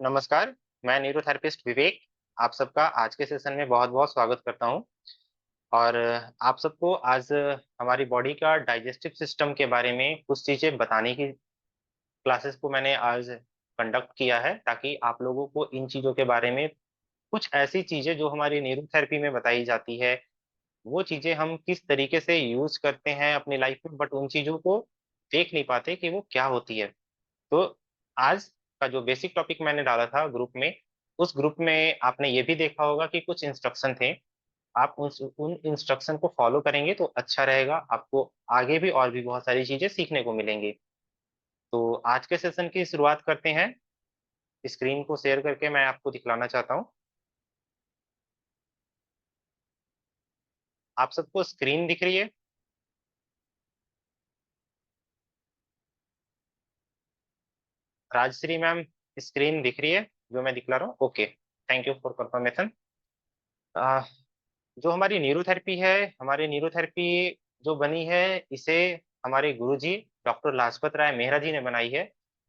नमस्कार, मैं न्यूरोथेरेपिस्ट विवेक, आप सबका आज के सेशन में बहुत-बहुत स्वागत करता हूँ और आप सबको आज हमारी बॉडी का डाइजेस्टिव सिस्टम के बारे में कुछ चीज़ें बताने की क्लासेस को मैंने आज कंडक्ट किया है, ताकि आप लोगों को इन चीज़ों के बारे में कुछ ऐसी चीज़ें जो हमारी न्यूरोथेरेपी में बताई जाती है, वो चीज़ें हम किस तरीके से यूज़ करते हैं अपनी लाइफ में, बट उन चीज़ों को देख नहीं पाते कि वो क्या होती है। तो आज का जो बेसिक टॉपिक मैंने डाला था ग्रुप में, उस ग्रुप में आपने ये भी देखा होगा कि कुछ इंस्ट्रक्शन थे। आप उन इंस्ट्रक्शन को फ़ॉलो करेंगे तो अच्छा रहेगा, आपको आगे भी और भी बहुत सारी चीज़ें सीखने को मिलेंगी। तो आज के सेशन की शुरुआत करते हैं। स्क्रीन को शेयर करके मैं आपको दिखलाना चाहता हूँ। आप सबको स्क्रीन दिख रही है? राजश्री मैम, स्क्रीन दिख रही है जो मैं दिखला रहा हूँ? Okay, thank you for confirmation. Uh, जो हमारी न्यूरोथेरेपी है, हमारी न्यूरोथेरेपी जो बनी है, इसे हमारे गुरुजी डॉक्टर लाजपत राय मेहरा जी ने बनाई है।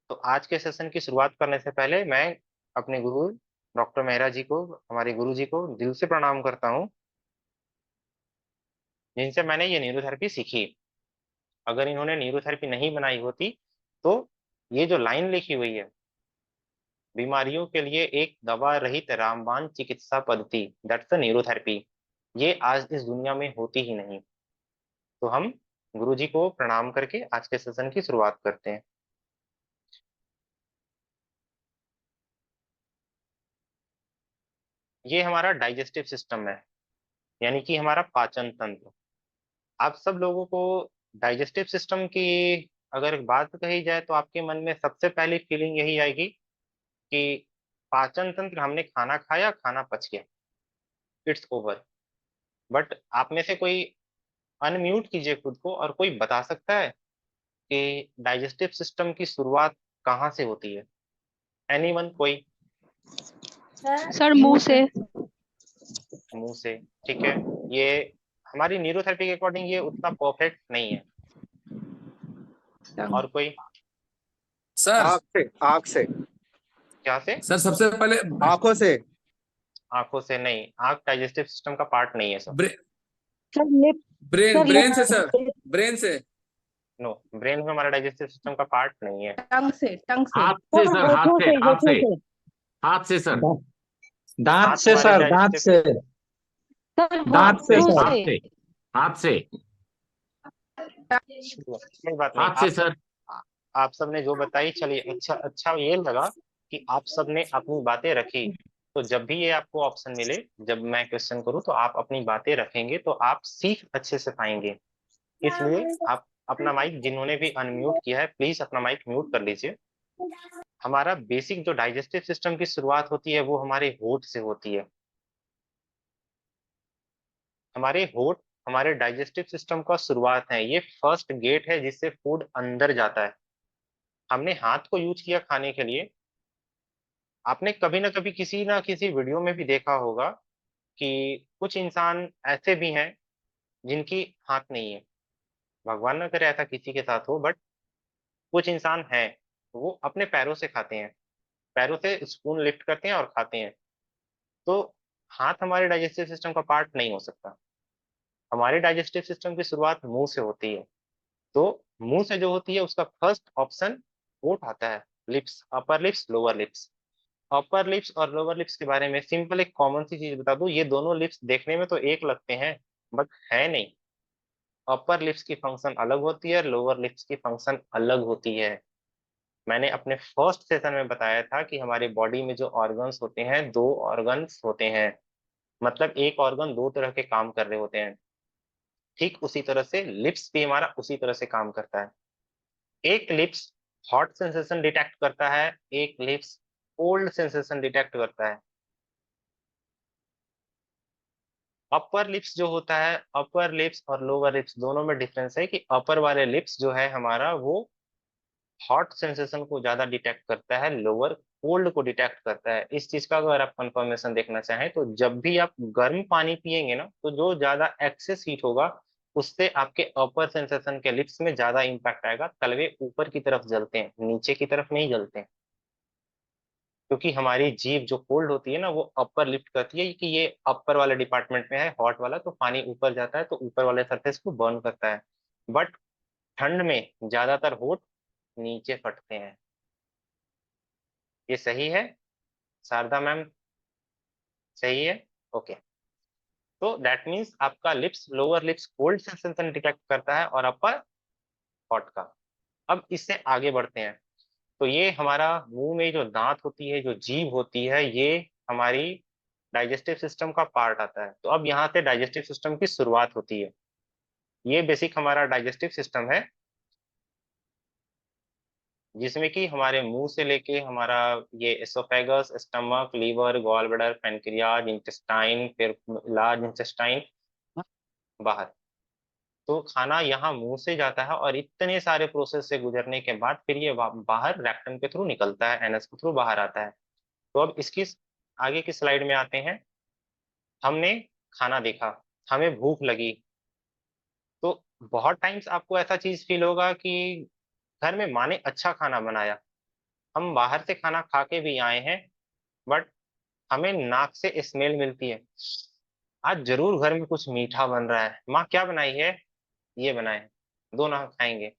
तो आज के सेशन की शुरुआत करने से पहले मैं अपने गुरु डॉक्टर मेहरा जी को, हमारे गुरुजी को दिल से प्रणाम करता हूँ, जिनसे मैंने ये न्यूरोथेरेपी सीखी। अगर इन्होंने न्यूरोथेरेपी नहीं बनाई होती, तो ये जो लाइन लिखी हुई है, बीमारियों के लिए एक दवा रहित रामबाण चिकित्सा पद्धति, दैट्स द न्यूरोथेरेपी, ये आज इस दुनिया में होती ही नहीं। तो हम गुरुजी को प्रणाम करके आज के सेशन की शुरुआत करते हैं। ये हमारा डाइजेस्टिव सिस्टम है, यानी कि हमारा पाचन तंत्र। आप सब लोगों को डाइजेस्टिव सिस्टम की अगर एक बात कही जाए तो आपके मन में सबसे पहली फीलिंग यही आएगी कि पाचन तंत्र, हमने खाना खाया, खाना पच गया, इट्स ओवर। बट आप में से कोई अनम्यूट कीजिए खुद को और कोई बता सकता है कि डाइजेस्टिव सिस्टम की शुरुआत कहाँ से होती है? एनीवन, कोई? सर मुंह से। मुंह से, ठीक है। ये हमारी न्यूरोथेरेपी के अकॉर्डिंग ये उतना परफेक्ट नहीं है। और कोई? सर आँख से क्या से? सर सबसे पहले आंखों से। आंखों से नहीं, आंख डाइजेस्टिव सिस्टम का पार्ट नहीं है सर। ब्रे, sir lip. Brain sir brain से लिप। सर, ब्रेन से। नो, ब्रेन में हमारा डाइजेस्टिव सिस्टम का पार्ट नहीं है। टंग से हाथ से सर, हाथ होठों से, से हाथ होठों से, से हाथ से सर। दांत हाथ से हमारे सर, दांत डाइजेस्टिव, से। सर हाथ दांत से से, होठों सर। हाथ से। से, हाथ से, कोई बात नहीं। हाथ से सर। आप सबने जो बताई, चलिए, अच्छा अच्छा ये लगा कि आप सबने अपनी बातें रखी। तो जब भी ये आपको ऑप्शन मिले, जब मैं क्वेश्चन करूं तो आप अपनी बातें रखेंगे तो आप सीख अच्छे से पाएंगे। इसलिए आप अपना माइक, जिन्होंने भी अनम्यूट किया है, प्लीज अपना माइक म्यूट कर लीजिए। हमारा बेसिक जो डाइजेस्टिव सिस्टम की शुरुआत होती है वो हमारे होठ से होती है। हमारे होठ हमारे डाइजेस्टिव सिस्टम का शुरुआत है, ये फर्स्ट गेट है जिससे फूड अंदर जाता है। हमने हाथ को यूज किया खाने के लिए। आपने कभी ना कभी किसी ना किसी वीडियो में भी देखा होगा कि कुछ इंसान ऐसे भी हैं जिनकी हाथ नहीं है। भगवान ना करे ऐसा किसी के साथ हो, बट कुछ इंसान हैं, वो अपने पैरों से खाते हैं, पैरों से स्पून लिफ्ट करते हैं और खाते हैं। तो हाथ हमारे डाइजेस्टिव सिस्टम का पार्ट नहीं हो सकता। हमारे डाइजेस्टिव सिस्टम की शुरुआत मुंह से होती है। तो मुंह से जो होती है उसका फर्स्ट ऑप्शन ओठ आता है, lips, upper lips, lower lips. Upper lips और लोअर लिप्स के बारे में सिंपल एक कॉमन सी चीज बता दूं, ये दोनों लिप्स देखने में तो एक लगते हैं, बट है नहीं। अपर लिप्स की फंक्शन अलग होती है, लोअर लिप्स की फंक्शन अलग होती है। मैंने अपने फर्स्ट सेशन में बताया था कि हमारी बॉडी में जो ऑर्गन्स होते हैं, दो ऑर्गन्स होते हैं, मतलब एक ऑर्गन दो तरह के काम कर रहे होते हैं। ठीक उसी तरह से लिप्स भी हमारा उसी तरह से काम करता है। एक लिप्स हॉट सेंसेशन डिटेक्ट करता है, एक लिप्स कोल्ड सेंसेशन डिटेक्ट करता है। अपर लिप्स जो होता है, अपर लिप्स और लोअर लिप्स दोनों में डिफरेंस है कि अपर वाले लिप्स जो है हमारा, वो हॉट सेंसेशन को ज्यादा डिटेक्ट करता है, लोअर कोल्ड को डिटेक्ट करता है। इस चीज का अगर आप कंफर्मेशन देखना चाहें तो जब भी आप गर्म पानी पिएंगे ना, तो जो ज्यादा एक्सेस हीट होगा उससे आपके अपर सेंसेशन के लिप्स में ज्यादा इंपैक्ट आएगा। तलवे ऊपर की तरफ जलते हैं, नीचे की तरफ नहीं जलते हैं। क्योंकि हमारी जीभ जो कोल्ड होती है ना, वो अपर लिफ्ट करती है कि ये अपर वाले डिपार्टमेंट में है, हॉट वाला, तो पानी ऊपर जाता है तो ऊपर वाले सरफेस को बर्न करता है। बट ठंड में ज्यादातर होठ नीचे फटते हैं। ये सही है शारदा मैम? सही है, ओके। तो दैट मीन्स आपका lips, lower lips cold sensation detect करता है और अपर हॉट का। अब इससे आगे बढ़ते हैं। तो ये हमारा मुंह में जो दांत होती है, जो जीभ होती है, ये हमारी डाइजेस्टिव सिस्टम का पार्ट आता है। तो अब यहाँ से डाइजेस्टिव सिस्टम की शुरुआत होती है। ये बेसिक हमारा डाइजेस्टिव सिस्टम है, जिसमें कि हमारे मुंह से लेके हमारा ये oesophagus, stomach, liver, gall bladder, pancreas, intestine, फिर लार्ज इंटेस्टाइन बाहर। तो खाना यहाँ मुंह से जाता है और इतने सारे प्रोसेस से गुजरने के बाद फिर ये बाहर रेक्टम के थ्रू निकलता है, एनस के थ्रू बाहर आता है। तो अब इसकी आगे की स्लाइड में आते हैं। हमने खाना देखा, हमें भूख लगी, तो बहुत टाइम्स आपको ऐसा चीज फील होगा कि घर में माँ ने अच्छा खाना बनाया, हम बाहर से खाना खा के भी आए हैं, बट हमें नाक से स्मेल मिलती है, आज जरूर घर में कुछ मीठा बन रहा है, माँ क्या बनाई है? ये बनाए हैं, दो ना खाएंगे।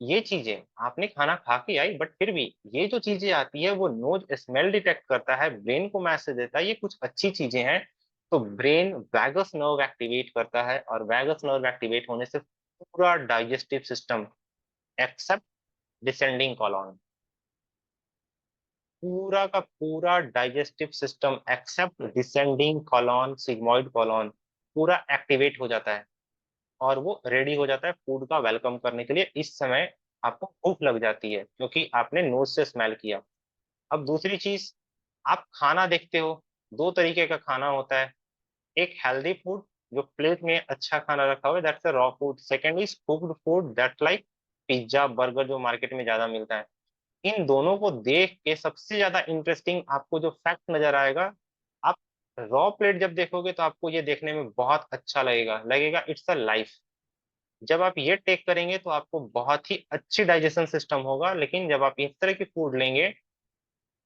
ये चीजें आपने खाना खा के आई, बट फिर भी ये जो चीजें आती है वो नोज स्मेल डिटेक्ट करता है, ब्रेन को मैसेज देता है ये कुछ अच्छी चीजें हैं। तो ब्रेन वैगस नर्व एक्टिवेट करता है, और वैगस नर्व एक्टिवेट होने से पूरा digestive system except descending colon, पूरा का पूरा digestive system except descending colon, sigmoid colon, पूरा एक्टिवेट हो जाता है और वो रेडी हो जाता है फूड का वेलकम करने के लिए। इस समय आपको भूख लग जाती है क्योंकि आपने नोज से स्मेल किया। अब दूसरी चीज, आप खाना देखते हो, दो तरीके का खाना होता है। एक हेल्दी फूड जो प्लेट में अच्छा खाना रखा हुआ है, that's a raw food. Second is cooked food, that like pizza, burger जो मार्केट में ज्यादा मिलता है। इन दोनों को देख के सबसे ज्यादा इंटरेस्टिंग आपको जो फैक्ट नजर आएगा, आप रॉ प्लेट जब देखोगे तो आपको ये देखने में बहुत अच्छा लगेगा, लगेगा इट्स अ लाइफ। जब आप ये टेक करेंगे तो आपको बहुत ही अच्छी डाइजेशन सिस्टम होगा, लेकिन जब आप इस तरह की फूड लेंगे,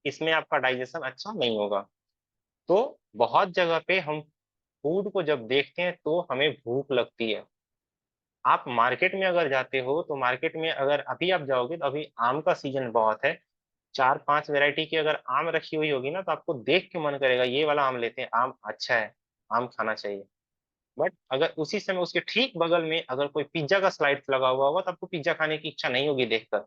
इसमें आपका डाइजेशन अच्छा नहीं होगा। तो बहुत जगह पे हम फूड को जब देखते हैं तो हमें भूख लगती है। आप मार्केट में अगर जाते हो तो मार्केट में अगर अभी आप जाओगे तो अभी आम का सीजन बहुत है, चार पांच वैरायटी की अगर आम रखी हुई होगी ना, तो आपको देख के मन करेगा ये वाला आम लेते हैं, आम अच्छा है, आम खाना चाहिए। बट अगर उसी समय उसके ठीक बगल में अगर कोई पिज्जा का स्लाइड्स लगा हुआ होगा तो आपको पिज्जा खाने की इच्छा नहीं होगी देखकर,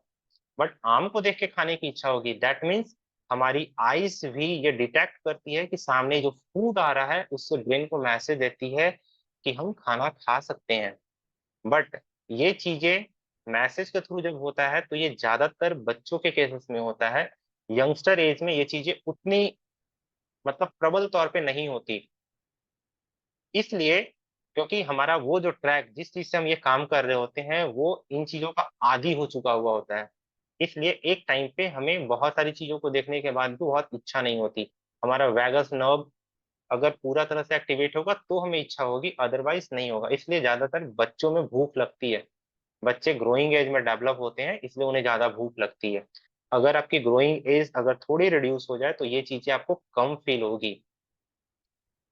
बट आम को देख के खाने की इच्छा होगी। दैट मीन्स हमारी आईज भी ये डिटेक्ट करती है कि सामने जो फूड आ रहा है उससे ब्रेन को मैसेज देती है कि हम खाना खा सकते हैं। बट ये चीजें मैसेज के थ्रू जब होता है तो ये ज्यादातर बच्चों के केसेस में होता है। यंगस्टर एज में ये चीजें उतनी मतलब प्रबल तौर पे नहीं होती, इसलिए क्योंकि हमारा वो जो ट्रैक जिस चीज से हम ये काम कर रहे होते हैं वो इन चीजों का आदी हो चुका हुआ होता है। इसलिए एक टाइम पे हमें बहुत सारी चीजों को देखने के बाद भी बहुत इच्छा नहीं होती। हमारा वैगस नर्व अगर पूरा तरह से एक्टिवेट होगा तो हमें इच्छा होगी, अदरवाइज नहीं होगा। इसलिए ज्यादातर बच्चों में भूख लगती है, बच्चे ग्रोइंग एज में डेवलप होते हैं इसलिए उन्हें ज्यादा भूख लगती है। अगर आपकी ग्रोइंग एज अगर थोड़ी रिड्यूस हो जाए तो ये चीजें आपको कम फील होगी।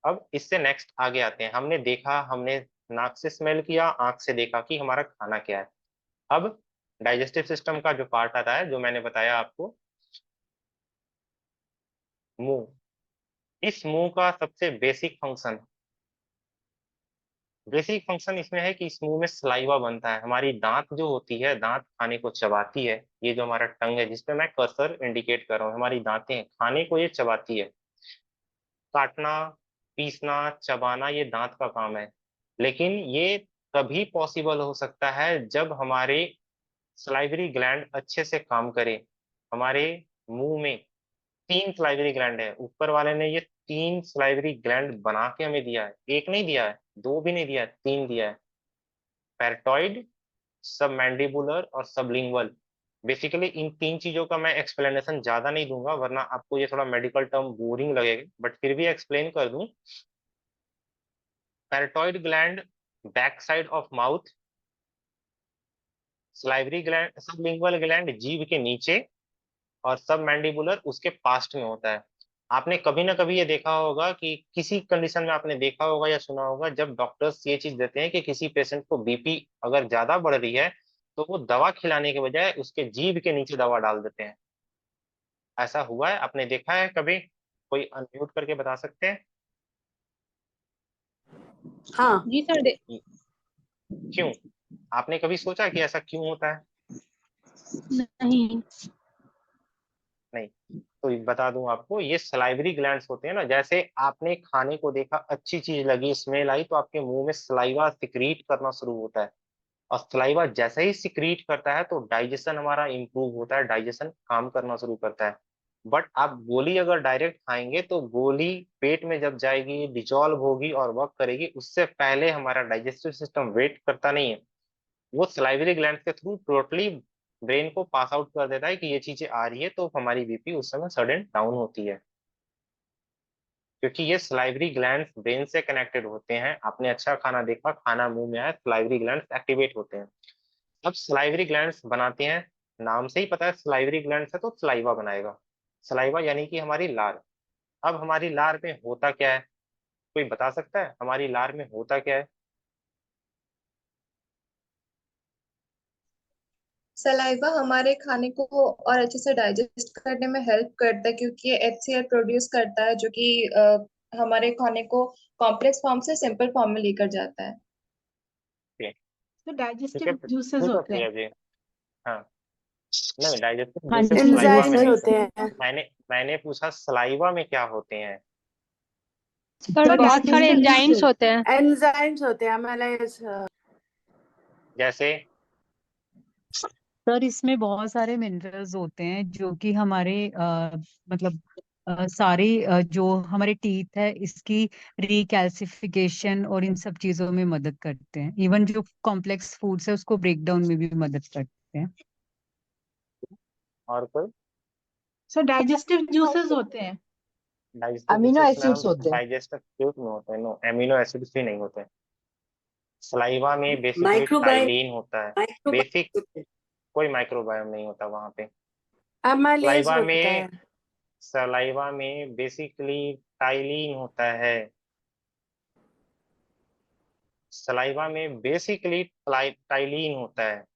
अब इससे नेक्स्ट आगे आते हैं। हमने देखा, हमने नाक से स्मेल किया, आंख से देखा कि हमारा खाना क्या है। अब डाइजेस्टिव सिस्टम का जो पार्ट आता है जो मैंने बताया आपको, मुंह। इस मुंह का सबसे बेसिक फंक्शन इसमें है कि इस मुंह में सलाइवा बनता है। हमारी दांत जो होती है, दांत खाने को चबाती है। ये जो हमारा टंग है जिसपे मैं कर्सर इंडिकेट कर रहा हूँ, हमारी दांतें खाने को ये चबाती है। काटना, पीसना, चबाना ये दांत का काम है। लेकिन ये तभी पॉसिबल हो सकता है जब हमारे सलाइवरी ग्लैंड अच्छे से काम करे। हमारे मुंह में तीन सलाइवरी ग्लैंड है, ऊपर वाले ने ये तीन सलाइवरी ग्लैंड बना के हमें दिया है, एक नहीं दिया है, दो भी नहीं दिया है, तीन दिया है। पैरटॉइड, सब मैंडिबुलर और सबलिंगुअल। बेसिकली इन तीन चीजों का मैं एक्सप्लेनेशन ज्यादा नहीं दूंगा वरना आपको ये थोड़ा मेडिकल टर्म बोरिंग लगेगा, बट फिर भी एक्सप्लेन कर दूं। Parotid gland back side of mouth, salivary gland, sublingual gland जीभ के नीचे, और सब मैंडिबुलर उसके पास्ट में होता है। आपने कभी ना कभी ये देखा होगा कि किसी कंडीशन में आपने देखा होगा या सुना होगा, जब डॉक्टर्स ये चीज देते हैं कि किसी पेशेंट को बीपी अगर ज्यादा बढ़ रही है तो वो दवा खिलाने के बजाय उसके जीभ के नीचे दवा डाल देते हैं। ऐसा हुआ है, आपने देखा है कभी? कोई अनम्यूट करके बता सकते हैं? हाँ। जी सर क्यों? आपने कभी सोचा कि ऐसा क्यों होता है? नहीं। नहीं। तो बता दूं आपको, ये सलाइवरी ग्लैंड्स होते हैं ना, जैसे आपने खाने को देखा, अच्छी चीज लगी, स्मेल आई, तो आपके मुंह में सलाइवा सिक्रीट करना शुरू होता है। और सलाइवा जैसे ही सिक्रीट करता है तो डाइजेशन हमारा इंप्रूव होता है, डाइजेशन काम करना शुरू करता है। बट आप गोली अगर डायरेक्ट खाएंगे तो गोली पेट में जब जाएगी, डिजॉल्व होगी और वर्क करेगी, उससे पहले हमारा डाइजेस्टिव सिस्टम वेट करता नहीं है। वो सलाइवरी ग्लैंड के थ्रू टोटली ब्रेन को पास आउट कर देता है कि ये चीजें आ रही है, तो हमारी बीपी उस समय सडन डाउन होती है। क्योंकि ये सलाइवरी ग्लैंड्स ब्रेन से कनेक्टेड होते हैं। आपने अच्छा खाना देखा, खाना मुंह में आया, सलाइवरी ग्लैंड्स एक्टिवेट होते हैं। अब सलाइवरी ग्लैंड्स बनाते हैं, नाम से ही पता है सलाइवरी ग्लैंड्स है तो सलाइवा बनाएगा। सलाइवा यानी कि हमारी लार। अब हमारी लार में होता क्या है? कोई बता सकता है हमारी लार में होता क्या है? सलाइवा हमारे खाने को और अच्छे से डाइजेस्ट करने में हेल्प करता है, क्योंकि ये HCl प्रोड्यूस करता है, जो कि हमारे खाने को कॉम्प्लेक्स फॉर्म से सिंपल फॉर्म में लेकर जाता है। ठीक तो ठीक है, डाइजेस्टिव जूसेस ठीक है होते हैं। प्रिया जी। हाँ। नहीं, डाइजेस्टिव हाँ जूसेस जी सलाइवा में एंजाइम्स नहीं। होते हैं। मैंने पूछा सलाइवा में क्या होते हैं। सर, बहुत सारे एंजाइम्स होते हैं। एंजाइम्स होते हैं अमाइलेज। जैसे? सर इसमें बहुत सारे मिनरल्स होते हैं जो कि हमारे मतलब सारे जो हमारे टीथ है इसकी रिकैल्सिफिकेशन और इन सब चीजों में मदद करते हैं। इवन जो कॉम्प्लेक्स फूड्स है उसको ब्रेक डाउन में भी मदद करते हैं। और कोई? सो डाइजेस्टिव जूसेस होते हैं। डाइजेस्टिव अमीनो जूसेस में एसिड्स हम होते हैं। डाइजेस्टिव फ्लूइड में होते हैं, नो एमिनो एसिड्स भी नहीं होते। सलाइवा में बेसिकली माइक्रोबायोम। टाइलिन होता है। बेसिक माइक्रोबायोम कोई माइक्रोबायोम नहीं होता वहां पे। अमाइलेज सलाइवा होता में है। सलाइवा में बेसिकली टाइलिन होता है। सलाइवा में बेसिकली टाइलिन होता है।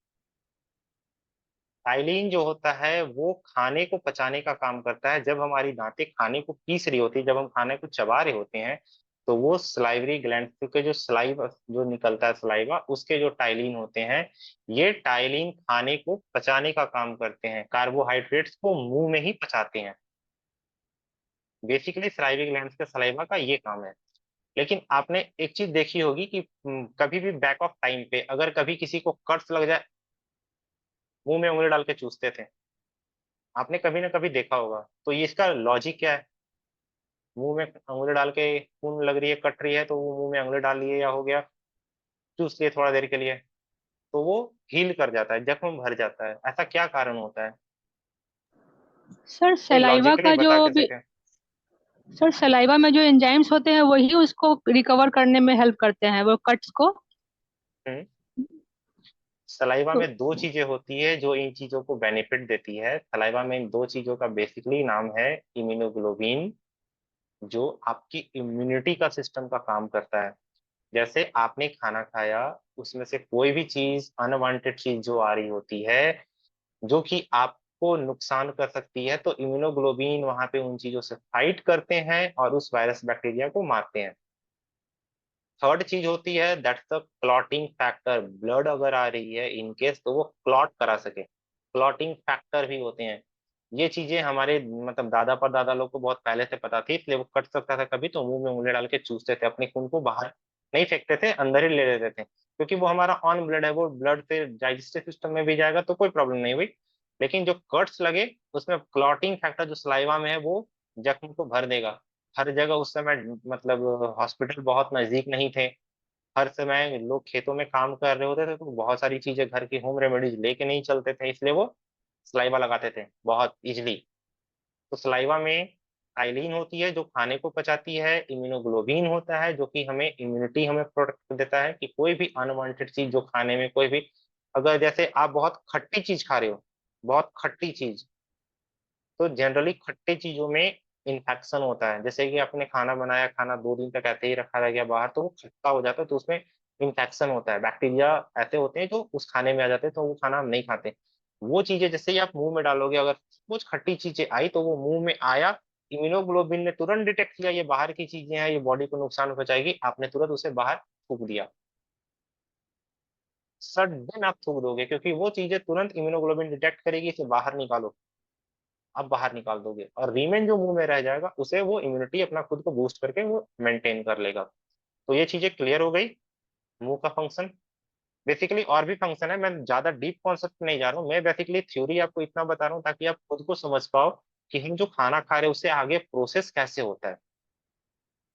टाइलिन जो होता है वो खाने को पचाने का काम करता है। जब हमारी दांतें खाने को पीस रही होती है, जब हम खाने को चबा रहे होते हैं, तो वो सलाइवरी ग्लैंड के जो सलाइवा जो निकलता है सलाइवा, उसके जो टाइलिन होते हैं, ये टाइलिन खाने को पचाने का काम करते हैं, कार्बोहाइड्रेट्स को मुंह में ही पचाते हैं। बेसिकली सलाइवरी ग्लैंड के सलाइवा का ये काम है। लेकिन आपने एक चीज देखी होगी कि कभी भी बैक ऑफ टाइम पे अगर कभी किसी को कट्स लग जाए, मुंह में उंगली डाल के चूसते थे। आपने कभी ना कभी देखा होगा। तो ये इसका लॉजिक क्या है? मुंह में उंगली डाल के खून लग रही है, कट रही है, तो वो मुंह में उंगली डाल लिए या हो गया, चूस लिए थोड़ा देर के लिए, तो वो हील कर जाता है, जख्म भर जाता है। ऐसा क्या कारण होता है? सर कोई सलाइवा लॉजिकली का जो बता के भी सके? सर सलाइवा में जो एंजाइम्स होते हैं वही उसको रिकवर करने में हेल्प करते हैं, वो कट्स को। हम्म। सलाइवा तो में दो चीजें होती है जो इन चीजों को बेनिफिट देती है। सलाइवा में इन दो चीजों का बेसिकली नाम है इम्यूनोग्लोबिन, जो आपकी इम्यूनिटी का सिस्टम का काम करता है। जैसे आपने खाना खाया, उसमें से कोई भी चीज, अनवांटेड चीज जो आ रही होती है, जो कि आपको नुकसान कर सकती है, तो इम्यूनोग्लोबिन वहां पे उन चीजों से फाइट करते हैं और उस वायरस बैक्टीरिया को मारते हैं। थर्ड चीज होती है that's the clotting factor. Blood अगर आ रही है इन केस, तो वो क्लॉट करा सके, क्लॉटिंग फैक्टर भी होते हैं। ये चीजें हमारे मतलब दादा पर दादा लोग को बहुत पहले से पता थी, इसलिए वो कट सकता था कभी तो मुंह में उंगली डाल के चूसते थे, अपने खून को बाहर नहीं फेंकते थे, अंदर ही ले लेते थे, क्योंकि वो हमारा ऑन ब्लड है, वो ब्लड से डाइजेस्टिव सिस्टम में भी जाएगा तो कोई प्रॉब्लम नहीं हुई। लेकिन जो कट्स लगे, उसमें क्लॉटिंग फैक्टर जो सलाइवा में है वो जख्म को भर देगा। हर जगह उस समय मतलब हॉस्पिटल बहुत नजदीक नहीं थे। हर समय लोग खेतों में काम कर रहे होते थे, तो बहुत सारी चीजें घर की होम रेमेडीज लेके नहीं चलते थे, इसलिए वो सलाइवा लगाते थे बहुत इजिली। तो सलाइवा में आइलिन होती है जो खाने को पचाती है, इम्यूनोग्लोबिन होता है जो कि हमें इम्यूनिटी, हमें प्रोटेक्ट देता है कि कोई भी अनवांटेड चीज जो खाने में कोई भी, अगर जैसे आप बहुत खट्टी चीज खा रहे हो, बहुत खट्टी चीज, तो जनरली खट्टे चीजों में इन्फेक्शन होता है। जैसे कि आपने खाना बनाया, खाना 2 दिन तक ऐसे ही रखा रह गया बाहर, तो वो खट्टा हो जाता है, तो उसमें इन्फेक्शन होता है। बैक्टीरिया ऐसे होते हैं जो उस खाने में आ जाते हैं, तो वो खाना हम नहीं खाते। वो चीजें जैसे ही आप मुंह में डालोगे, अगर कुछ खट्टी चीजें आई तो वो मुंह में आया, इम्यूनोग्लोबिन ने तुरंत डिटेक्ट किया ये बाहर की चीजें हैं, ये बॉडी को नुकसान पहुंचाएगी, आपने तुरंत उसे बाहर थूक दिया। सडन आप थूक दोगे, क्योंकि वो चीजें तुरंत इम्यूनोग्लोबिन डिटेक्ट करेगी, इसे बाहर निकालो। आप बाहर निकाल दोगे और रीमेन जो मुंह में रह जाएगा उसे वो इम्यूनिटी अपना खुद को बूस्ट करके वो मेंटेन कर लेगा। तो ये चीजें क्लियर हो गई, मुंह का फंक्शन। बेसिकली और भी फंक्शन है, मैं ज्यादा डीप कॉन्सेप्ट नहीं जा रहा हूँ, मैं बेसिकली थ्योरी आपको इतना बता रहा हूँ ताकि आप खुद को समझ पाओ कि हम जो खाना खा रहे हैं उससे आगे प्रोसेस कैसे होता है।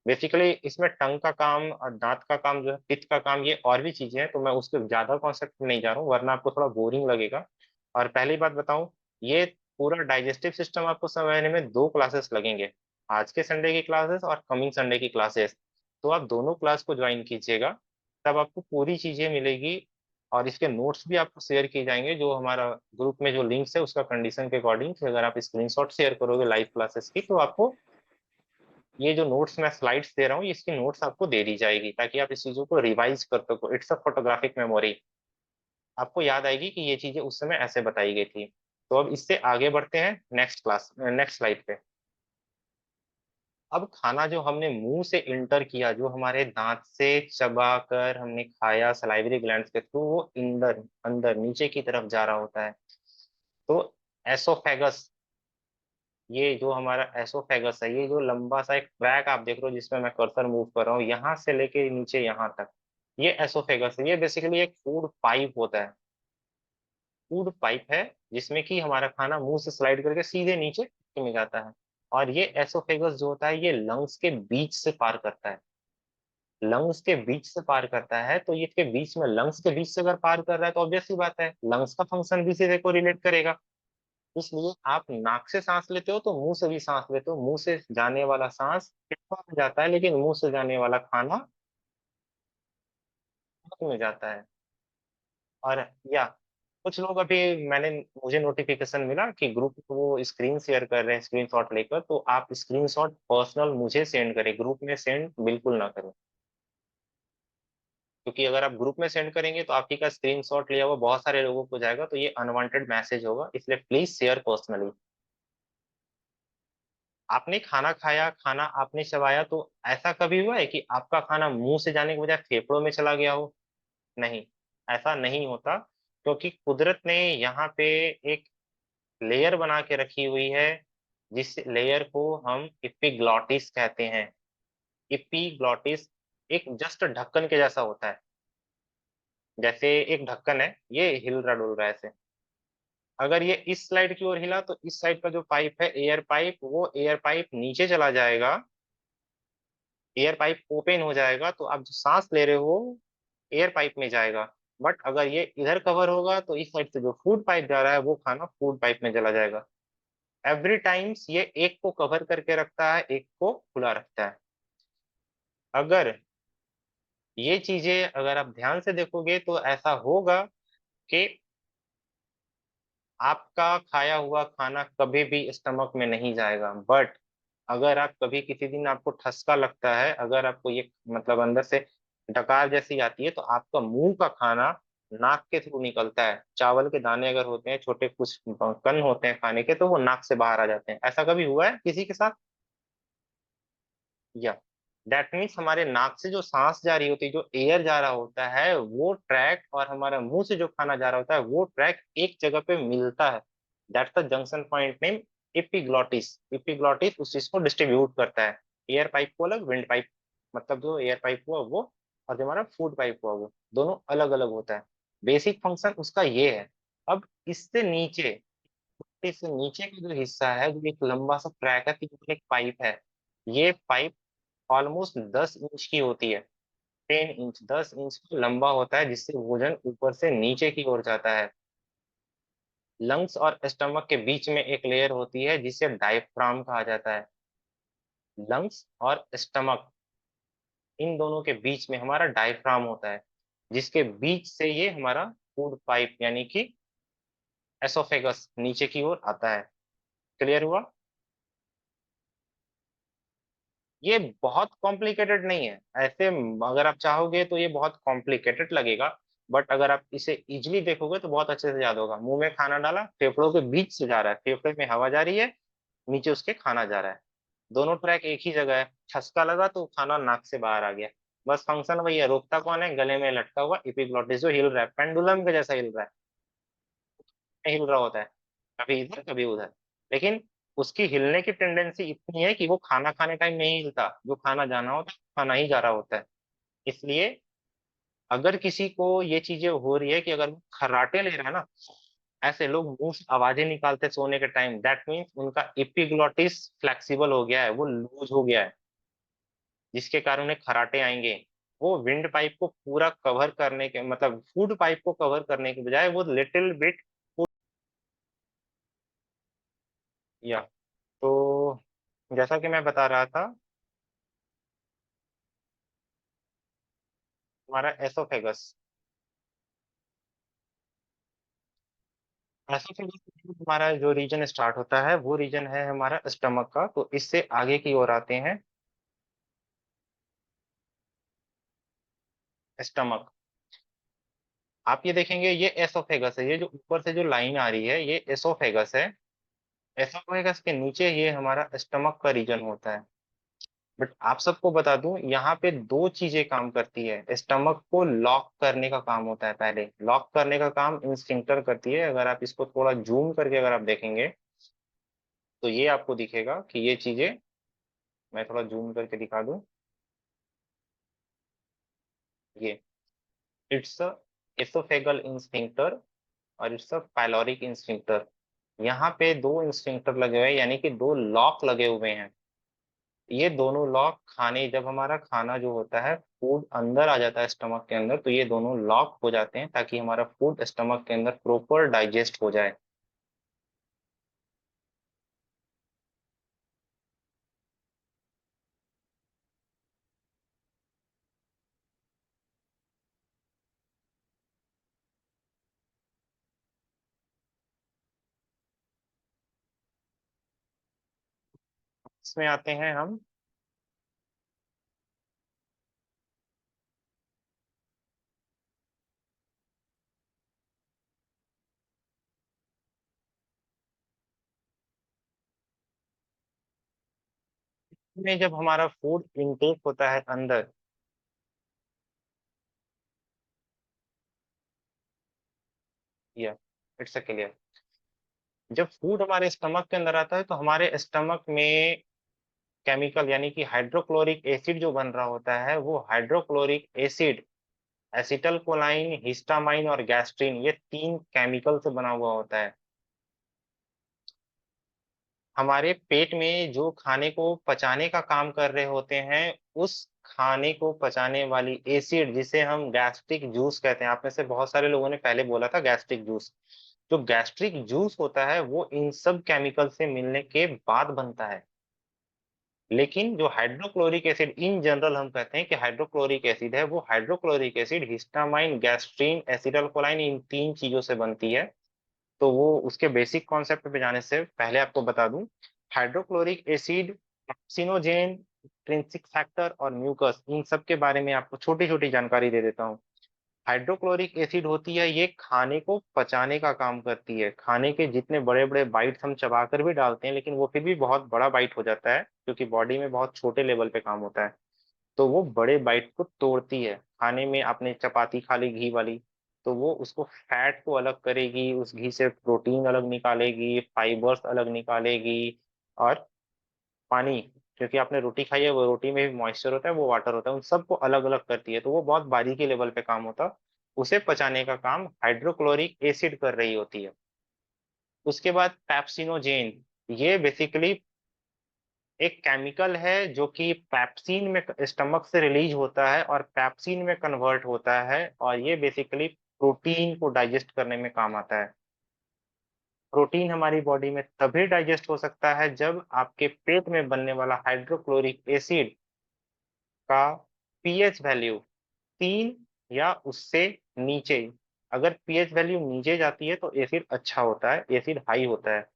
बेसिकली इसमें टंग का काम और दांत का काम जो है, पित्त का काम, ये और भी चीजें हैं, तो मैं उसके ज्यादा कॉन्सेप्ट में नहीं जा रहा हूँ वरना आपको थोड़ा बोरिंग लगेगा। और पहली बात बताऊं, ये पूरा डाइजेस्टिव सिस्टम आपको समझने में 2 क्लासेस लगेंगे, आज के संडे की क्लासेस और कमिंग संडे की क्लासेस। तो आप दोनों क्लास को ज्वाइन कीजिएगा, तब आपको पूरी चीजें मिलेगी। और इसके नोट्स भी आपको शेयर किए जाएंगे, जो हमारा ग्रुप में जो लिंक्स है उसका कंडीशन के अकॉर्डिंग, अगर आप स्क्रीनशॉट शेयर करोगे लाइव क्लासेस की, तो आपको ये जो नोट्स मैं स्लाइड्स दे रहा हूँ, इसकी नोट्स आपको दे दी जाएगी ताकि आप इस चीजों को रिवाइज कर सको। इट्स अ फोटोग्राफिक मेमोरी, आपको याद आएगी कि ये चीजें उस समय ऐसे बताई गई थी। तो अब इससे आगे बढ़ते हैं नेक्स्ट क्लास, नेक्स्ट स्लाइड पे। अब खाना जो हमने मुंह से इंटर किया, जो हमारे दांत से चबा कर हमने खाया सलाइवरी ग्लैंड्स के थ्रू, वो अंदर अंदर नीचे की तरफ जा रहा होता है। तो एसोफेगस, ये जो हमारा एसोफेगस है, ये जो लंबा सा एक ट्रैक आप देख रहे हो जिसमें मैं कर्सर मूव कर रहा हूँ, यहाँ से लेके नीचे यहाँ तक, ये एसोफेगस है। ये बेसिकली एक फूड पाइप होता है, फूड पाइप है जिसमें कि हमारा खाना मुंह से स्लाइड करके सीधे नीचे में जाता है। और ये एसोफेगस जो होता है, ये लंग्स के बीच से पार करता है, लंग्स के बीच से पार करता है। तो ये इसके बीच में, लंग्स के बीच से अगर पार कर रहा है तो ऑब्वियस सी बात है लंग्स का फंक्शन भी सीधे को रिलेट करेगा। इसलिए आप नाक से सांस लेते हो तो मुंह से भी सांस लेते हो, मुंह से जाने वाला सांस पेट में जाता है, लेकिन मुंह से जाने वाला खाना पेट में जाता है। और या कुछ लोग अभी, मुझे नोटिफिकेशन मिला कि ग्रुप में वो स्क्रीन शेयर कर रहे हैं स्क्रीनशॉट लेकर, तो आप स्क्रीनशॉट पर्सनल मुझे सेंड करें, ग्रुप में सेंड बिल्कुल ना करें। क्योंकि अगर आप ग्रुप में सेंड करेंगे तो आप ही का स्क्रीनशॉट लिया हुआ बहुत सारे लोगों को जाएगा, तो ये अनवांटेड मैसेज होगा, इसलिए प्लीज शेयर पर्सनली। आपने खाना खाया, खाना आपने चबाया, तो ऐसा कभी हुआ है कि आपका खाना मुंह से जाने के बजाय फेफड़ों में चला गया हो? नहीं, ऐसा नहीं होता, क्योंकि कुदरत ने यहाँ पे एक लेयर बना के रखी हुई है, जिस लेयर को हम इपिग्लॉटिस कहते हैं। इपिग्लॉटिस एक जस्ट ढक्कन के जैसा होता है, जैसे एक ढक्कन है, ये हिल रहा डुल रहा है ऐसे। अगर ये इस साइड की ओर हिला तो इस साइड का जो पाइप है, एयर पाइप, वो एयर पाइप नीचे चला जाएगा, एयर पाइप ओपन हो जाएगा, तो आप जो सांस ले रहे हो एयर पाइप में जाएगा। बट अगर ये इधर कवर होगा तो इस साइड से जो फूड पाइप जा रहा है वो खाना फूड पाइप में चला जाएगा। एवरी टाइम्स ये एक को कवर करके रखता है, एक को खुला रखता है। अगर ये चीजें अगर आप ध्यान से देखोगे तो ऐसा होगा कि आपका खाया हुआ खाना कभी भी स्टमक में नहीं जाएगा। बट अगर आप कभी किसी दिन आपको ठसका लगता है, अगर आपको ये मतलब अंदर से डकार जैसी आती है, तो आपका मुंह का खाना नाक के थ्रू निकलता है। चावल के दाने अगर होते हैं, छोटे कुछ कण होते हैं खाने के, तो वो नाक से बाहर आ जाते हैं। ऐसा कभी हुआ है किसी के साथ? या दैट मीन्स हमारे नाक से जो सांस जा रही होती है, जो एयर जा रहा होता है, वो ट्रैक, और हमारा मुंह से जो खाना जा रहा होता है वो ट्रैक एक जगह पे मिलता है। That's the junction point name epiglottis. Epiglottis उस चीज को डिस्ट्रीब्यूट करता है, एयर पाइप को अलग, विंड पाइप, मतलब जो एयर पाइप हुआ वो, और जो हमारा फूड पाइप हुआ वो, दोनों अलग अलग होता है। बेसिक फंक्शन उसका ये है। अब इससे नीचे, इससे नीचे का जो हिस्सा है, जो एक लंबा सा ट्रैक है, तो एक पाइप है। ये पाइप ऑलमोस्ट 10 इंच की होती है, 10 इंच, 10 इंच लंबा होता है, जिससे भोजन ऊपर से नीचे की ओर जाता है। लंग्स और स्टमक के बीच में एक लेयर होती है जिसे डायफ्राम कहा जाता है। लंग्स और स्टमक, इन दोनों के बीच में हमारा डायफ्राम होता है, जिसके बीच से ये हमारा फूड पाइप यानी कि एसोफेगस नीचे की ओर आता है। क्लियर हुआ? ये बहुत कॉम्प्लिकेटेड नहीं है ऐसे, अगर आप चाहोगे तो ये बहुत कॉम्प्लिकेटेड लगेगा, बट अगर आप इसे इजीली देखोगे तो बहुत अच्छे से याद होगा। मुंह में खाना डाला, फेफड़ों के बीच से जा रहा है, फेफड़े में हवा जा रही है, नीचे उसके खाना जा रहा है, दोनों ट्रैक एक ही जगह है, छसका लगा तो खाना नाक से बाहर आ गया। बस फंक्शन वही है, रोकता कौन है? गले में लटका हुआ एपिग्लॉटिस जो हिल रहा है, पेंडुलम के जैसा हिल रहा है, हिल रहा होता है, कभी इधर कभी उधर। लेकिन उसकी हिलने की टेंडेंसी इतनी है कि वो खाना खाने टाइम नहीं हिलता, जो खाना जाना होता है खाना ही जा रहा होता है। इसलिए अगर किसी को ये चीजें हो रही है कि अगर वो खर्राटे ले रहा है ना, ऐसे लोग मुंह से आवाजें निकालते सोने के टाइम, दैट मीन्स उनका एपिग्लॉटिस फ्लेक्सिबल हो गया है, वो लूज हो गया है, जिसके कारण उन्हें खर्राटे आएंगे। वो विंड पाइप को पूरा कवर करने के मतलब फूड पाइप को कवर करने के बजाय वो लिटिल बिट या तो जैसा कि मैं बता रहा था, हमारा एसोफेगस, एसोफेगस हमारा जो रीजन स्टार्ट होता है वो रीजन है हमारा स्टमक का। तो इससे आगे की ओर आते हैं स्टमक। आप ये देखेंगे ये एसोफेगस है, ये जो ऊपर से जो लाइन आ रही है ये एसोफेगस है। एसोफेगस के नीचे ये हमारा स्टमक का रीजन होता है। बट आप सबको बता दूं यहाँ पे दो चीजें काम करती है, स्टमक को लॉक करने का काम होता है, पहले लॉक करने का काम इंस्फिंक्टर करती है। अगर आप इसको थोड़ा जूम करके अगर आप देखेंगे तो ये आपको दिखेगा कि ये चीजें, मैं थोड़ा जूम करके दिखा दूं, ये इट्स अ एसोफेगल इंस्फिंक्टर और इट्स अ पाइलोरिक इंस्फिंक्टर। यहाँ पे दो इंस्फिंक्टर लगे हुए हैं, यानी कि दो लॉक लगे हुए हैं। ये दोनों लॉक खाने, जब हमारा खाना जो होता है फूड अंदर आ जाता है स्टमक के अंदर, तो ये दोनों लॉक हो जाते हैं ताकि हमारा फूड स्टमक के अंदर प्रॉपर डाइजेस्ट हो जाए। इसमें आते हैं हम, में जब हमारा फूड इनटेक होता है अंदर, या इट्स अ क्लियर, जब फूड हमारे स्टमक के अंदर आता है तो हमारे स्टमक में केमिकल यानी कि हाइड्रोक्लोरिक एसिड जो बन रहा होता है, वो hydrochloric acid acetylcholine, histamine और गैस्ट्रिन, ये तीन केमिकल से बना हुआ होता है। हमारे पेट में जो खाने को पचाने का काम कर रहे होते हैं, उस खाने को पचाने वाली एसिड जिसे हम गैस्ट्रिक जूस कहते हैं, आप में से बहुत सारे लोगों ने पहले बोला था गैस्ट्रिक जूस, जो गैस्ट्रिक जूस होता है वो इन सब केमिकल से मिलने के बाद बनता है। लेकिन जो हाइड्रोक्लोरिक एसिड इन जनरल हम कहते हैं कि हाइड्रोक्लोरिक एसिड है, वो hydrochloric acid histamine, gastrin, acetylcholine, इन तीन चीजों से बनती है। तो वो उसके बेसिक कॉन्सेप्ट पे जाने से पहले आपको बता दूं, hydrochloric acid, carcinogen, intrinsic factor और म्यूकस, इन सब के बारे में आपको छोटी छोटी जानकारी दे देता हूँ। हाइड्रोक्लोरिक एसिड होती है, ये खाने को पचाने का काम करती है। खाने के जितने बड़े बड़े बाइट्स हम चबाकर भी डालते हैं, लेकिन वो फिर भी बहुत बड़ा बाइट हो जाता है क्योंकि बॉडी में बहुत छोटे लेवल पे काम होता है। तो वो बड़े बाइट को तोड़ती है। खाने में आपने चपाती खा ली घी वाली, तो वो उसको फैट को अलग करेगी, उस घी से प्रोटीन अलग निकालेगी, फाइबर्स अलग निकालेगी, और पानी, क्योंकि आपने रोटी खाई है वो रोटी में भी मॉइस्चर होता है, वो वाटर होता है, उन सबको अलग अलग करती है। तो वो बहुत बारीकी लेवल पे काम होता है, उसे पचाने का काम हाइड्रोक्लोरिक एसिड कर रही होती है। उसके बाद पैप्सिनोजेन, ये बेसिकली एक केमिकल है जो कि पैप्सिन में स्टमक से रिलीज होता है और पैप्सिन में कन्वर्ट होता है, और ये बेसिकली प्रोटीन को डाइजेस्ट करने में काम आता है। प्रोटीन हमारी बॉडी में तभी डाइजेस्ट हो सकता है जब आपके पेट में बनने वाला हाइड्रोक्लोरिक एसिड का पीएच वैल्यू 3 या उससे नीचे, अगर पीएच वैल्यू नीचे जाती है तो एसिड अच्छा होता है, एसिड हाई होता है।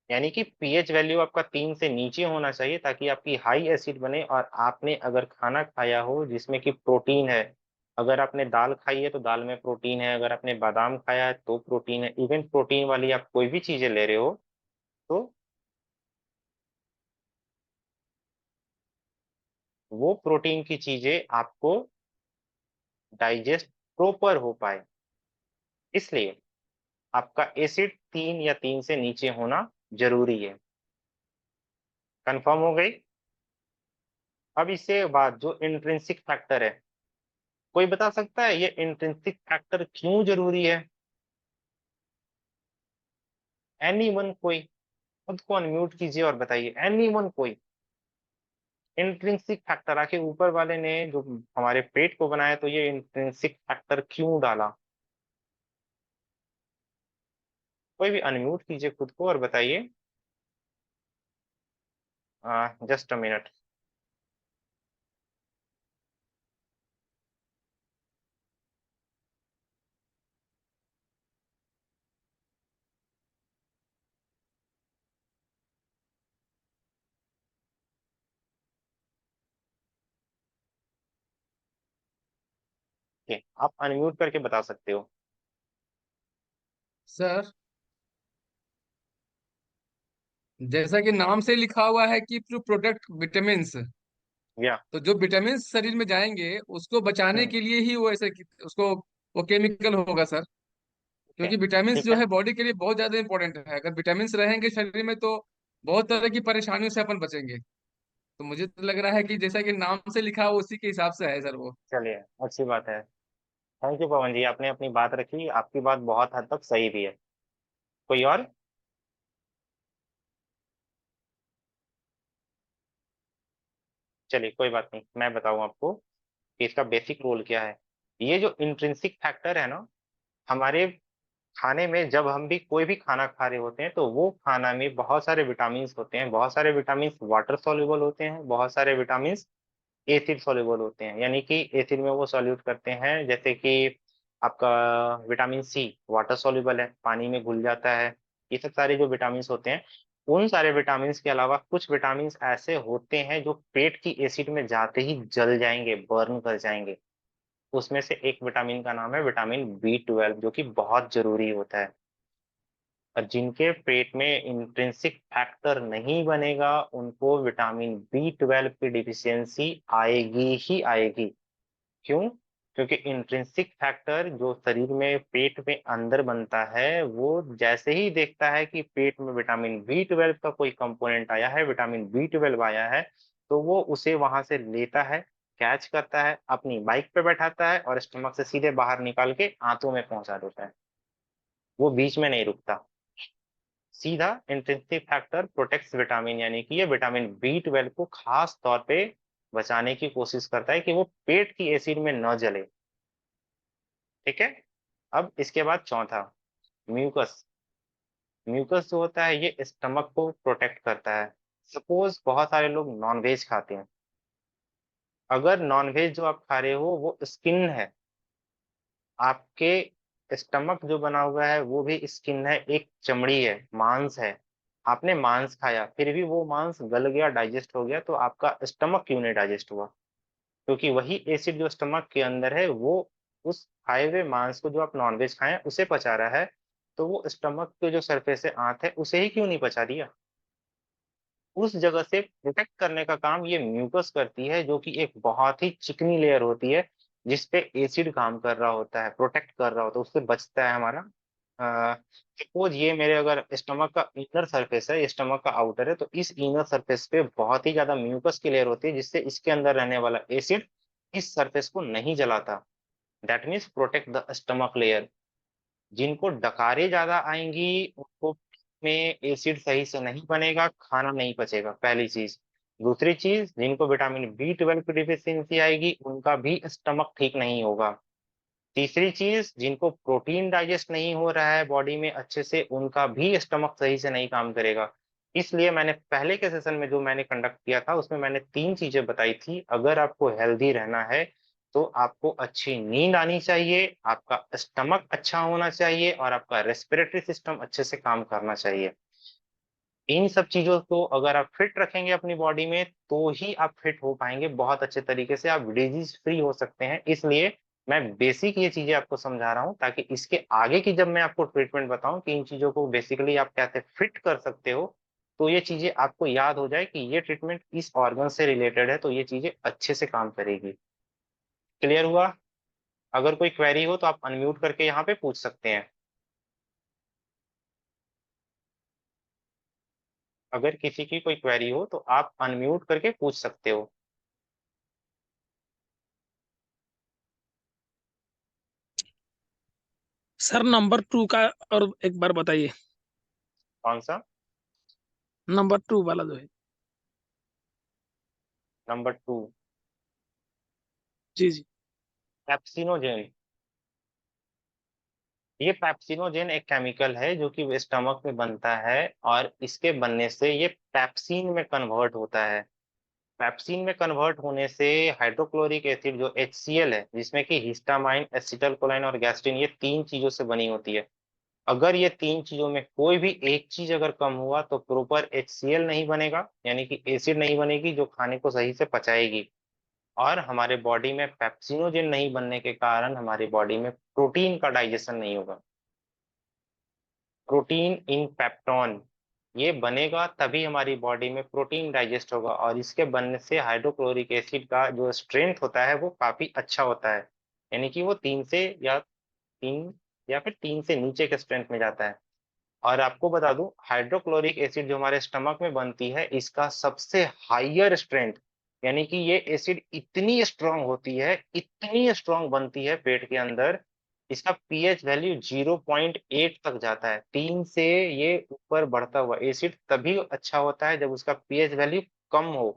यानी कि पीएच वैल्यू आपका 3 से नीचे होना चाहिए ताकि आपकी हाई एसिड बने। और आपने अगर खाना खाया हो जिसमें कि प्रोटीन है, अगर आपने दाल खाई है तो दाल में प्रोटीन है, अगर आपने बादाम खाया है तो प्रोटीन है, इवन प्रोटीन वाली आप कोई भी चीजें ले रहे हो तो वो प्रोटीन की चीजें आपको डाइजेस्ट प्रॉपर हो पाए, इसलिए आपका एसिड 3 या 3 से नीचे होना जरूरी है। कंफर्म हो गई? अब इससे बाद जो इंट्रिंसिक फैक्टर है, कोई बता सकता है ये इंट्रिंसिक फैक्टर क्यों जरूरी है? एनीवन कोई? खुद को अनम्यूट कीजिए और बताइए, एनीवन कोई। इंट्रिंसिक फैक्टर आके ऊपर वाले ने जो हमारे पेट को बनाया तो ये इंट्रिंसिक फैक्टर क्यों डाला? कोई भी अनम्यूट कीजिए खुद को और बताइए। Just a minute. आप अनम्यूट करके बता सकते हो। सर, जैसा कि नाम से लिखा हुआ है कि टू प्रोटेक्ट विटामिन, या तो जो विटामिन शरीर में जाएंगे उसको बचाने हम्म, के लिए ही वो ऐसे उसको वो केमिकल होगा सर। ठीक है, क्योंकि विटामिन ठीक जो है। है बॉडी के लिए बहुत ज्यादा इंपॉर्टेंट है। अगर विटामिन रहेंगे शरीर में तो बहुत तरह की परेशानियों से अपन बचेंगे। तो मुझे तो लग रहा है कि जैसा कि नाम से लिखा हो उसी के हिसाब से है सर वो। चलिए, अच्छी बात है। थैंक यू पवन जी, आपने अपनी बात रखी, आपकी बात बहुत हद तक सही भी है। कोई और? चलिए, कोई बात नहीं, मैं बताऊं आपको कि इसका बेसिक रोल क्या है। ये जो इंट्रिंसिक फैक्टर है ना, हमारे खाने में जब हम भी कोई भी खाना खा रहे होते हैं तो वो खाना में बहुत सारे विटामिन होते हैं। बहुत सारे विटामिन वाटर सॉल्युबल होते हैं, बहुत सारे विटामिन एसिड सॉल्युबल होते हैं, यानी कि एसिड में वो सॉल्यूट करते हैं। जैसे कि आपका विटामिन सी वाटर सॉल्युबल है, पानी में घुल जाता है। ये सब सारे जो विटामिन होते हैं, उन सारे विटामिन के अलावा कुछ विटामिन ऐसे होते हैं जो पेट की एसिड में जाते ही जल जाएंगे, बर्न कर जाएंगे। उसमें से एक विटामिन का नाम है विटामिन बी 12, जो कि बहुत जरूरी होता है। और जिनके पेट में इंट्रिंसिक फैक्टर नहीं बनेगा उनको विटामिन बी 12 की डिफिशियंसी आएगी ही आएगी। क्यों? क्योंकि इंट्रिंसिक फैक्टर जो शरीर में पेट में अंदर बनता है, वो जैसे ही देखता है कि पेट में विटामिन बी 12 का कोई कंपोनेंट आया है, विटामिन बी 12 आया है, तो वो उसे वहां से लेता है, कैच करता है, अपनी बाइक पे बैठाता है और स्टमक से सीधे बाहर निकाल के आंतों में पहुंचा देता है। वो बीच में नहीं रुकता। सीधा इंट्रिंसिक फैक्टर प्रोटेक्ट्स विटामिन, यानी कि ये विटामिन बी 12 को खास तौर पे बचाने की कोशिश करता है कि वो पेट की एसिड में न जले। ठीक है। अब इसके बाद चौथा, म्यूकस। म्यूकस जो होता है ये स्टमक को प्रोटेक्ट करता है। सपोज बहुत सारे लोग नॉनवेज खाते हैं, अगर नॉनवेज जो आप खा रहे हो वो स्किन है, आपके स्टमक जो बना हुआ है वो भी स्किन है, एक चमड़ी है, मांस है। आपने मांस खाया फिर भी वो मांस गल गया, डाइजेस्ट हो गया, तो आपका स्टमक क्यों नहीं डाइजेस्ट हुआ? क्योंकि वही एसिड जो स्टमक के अंदर है वो उस खाए हुए मांस को जो आप नॉनवेज खाए हैं उसे पचा रहा है। तो वो स्टमक के जो सरफेस है, आंत है, उसे ही क्यों नहीं पचा दिया? उस जगह से प्रोटेक्ट करने का काम ये म्यूकस करती है, जो कि एक बहुत ही चिकनी लेयर होती है जिसपे एसिड काम कर रहा होता है, प्रोटेक्ट कर रहा होता है, उससे बचता है हमारा। सपोज ये मेरे अगर स्टमक का इनर सरफेस है, स्टमक का आउटर है, तो इस इनर सरफेस पे बहुत ही ज्यादा म्यूकस की लेयर होती है जिससे इसके अंदर रहने वाला एसिड इस सरफेस को नहीं जलाता। That means protect the stomach layer. जिनको डकारें ज्यादा आएंगी उनको में एसिड सही से नहीं बनेगा, खाना नहीं पचेगा, पहली चीज। दूसरी चीज, जिनको विटामिन बी 12 की डिफिशियंसी आएगी उनका भी स्टमक ठीक नहीं होगा। तीसरी चीज, जिनको प्रोटीन डाइजेस्ट नहीं हो रहा है बॉडी में अच्छे से, उनका भी स्टमक सही से नहीं काम करेगा। इसलिए मैंने पहले के सेशन में जो मैंने कंडक्ट किया था उसमें मैंने 3 चीजें बताई थी। अगर आपको हेल्दी रहना है तो आपको अच्छी नींद आनी चाहिए, आपका स्टमक अच्छा होना चाहिए और आपका रेस्पिरेटरी सिस्टम अच्छे से काम करना चाहिए। इन सब चीजों को अगर आप फिट रखेंगे अपनी बॉडी में तो ही आप फिट हो पाएंगे बहुत अच्छे तरीके से, आप डिजीज फ्री हो सकते हैं। इसलिए मैं बेसिक ये चीजें आपको समझा रहा हूँ ताकि इसके आगे की जब मैं आपको ट्रीटमेंट बताऊं कि इन चीजों को बेसिकली आप कैसे फिट कर सकते हो, तो ये चीजें आपको याद हो जाए कि ये ट्रीटमेंट इस ऑर्गन से रिलेटेड है, तो ये चीजें अच्छे से काम करेगी। क्लियर हुआ? अगर कोई क्वेरी हो तो आप अनम्यूट करके यहाँ पे पूछ सकते हैं। अगर किसी की कोई क्वेरी हो तो आप अनम्यूट करके पूछ सकते हो। सर नंबर 2 का और एक बार बताइए। कौन सा? नंबर 2 वाला जो है। नंबर 2? जी जी। पेप्सिनोजेन। ये पेप्सिनोजेन एक केमिकल है जो कि स्टमक में बनता है, और इसके बनने से ये पेप्सिन में कन्वर्ट होता है। पेप्सिन में कन्वर्ट होने से हाइड्रोक्लोरिक एसिड जो HCl है, जिसमें कि हिस्टामाइन, एसिटल कोलाइन और गैस्ट्रिन, ये तीन चीजों से बनी होती है। अगर ये तीन चीजों में कोई भी एक चीज अगर कम हुआ तो प्रॉपर HCl नहीं बनेगा, यानी कि एसिड नहीं बनेगी जो खाने को सही से पचाएगी, और हमारे बॉडी में पेप्सिनोजेन नहीं बनने के कारण हमारी बॉडी में प्रोटीन का डाइजेशन नहीं होगा। प्रोटीन इन पेप्टोन ये बनेगा तभी हमारी बॉडी में प्रोटीन डाइजेस्ट होगा, और इसके बनने से हाइड्रोक्लोरिक एसिड का जो स्ट्रेंथ होता है वो काफी अच्छा होता है, यानी कि वो 3 से नीचे के स्ट्रेंथ में जाता है। और आपको बता दूं, हाइड्रोक्लोरिक एसिड जो हमारे स्टमक में बनती है इसका सबसे हाईयर स्ट्रेंथ, यानी कि ये एसिड इतनी स्ट्रांग होती है, इतनी स्ट्रांग बनती है पेट के अंदर, इसका पीएच वैल्यू 0.8 तक जाता है। 3 से ये ऊपर बढ़ता हुआ एसिड तभी अच्छा होता है जब उसका पीएच वैल्यू कम हो।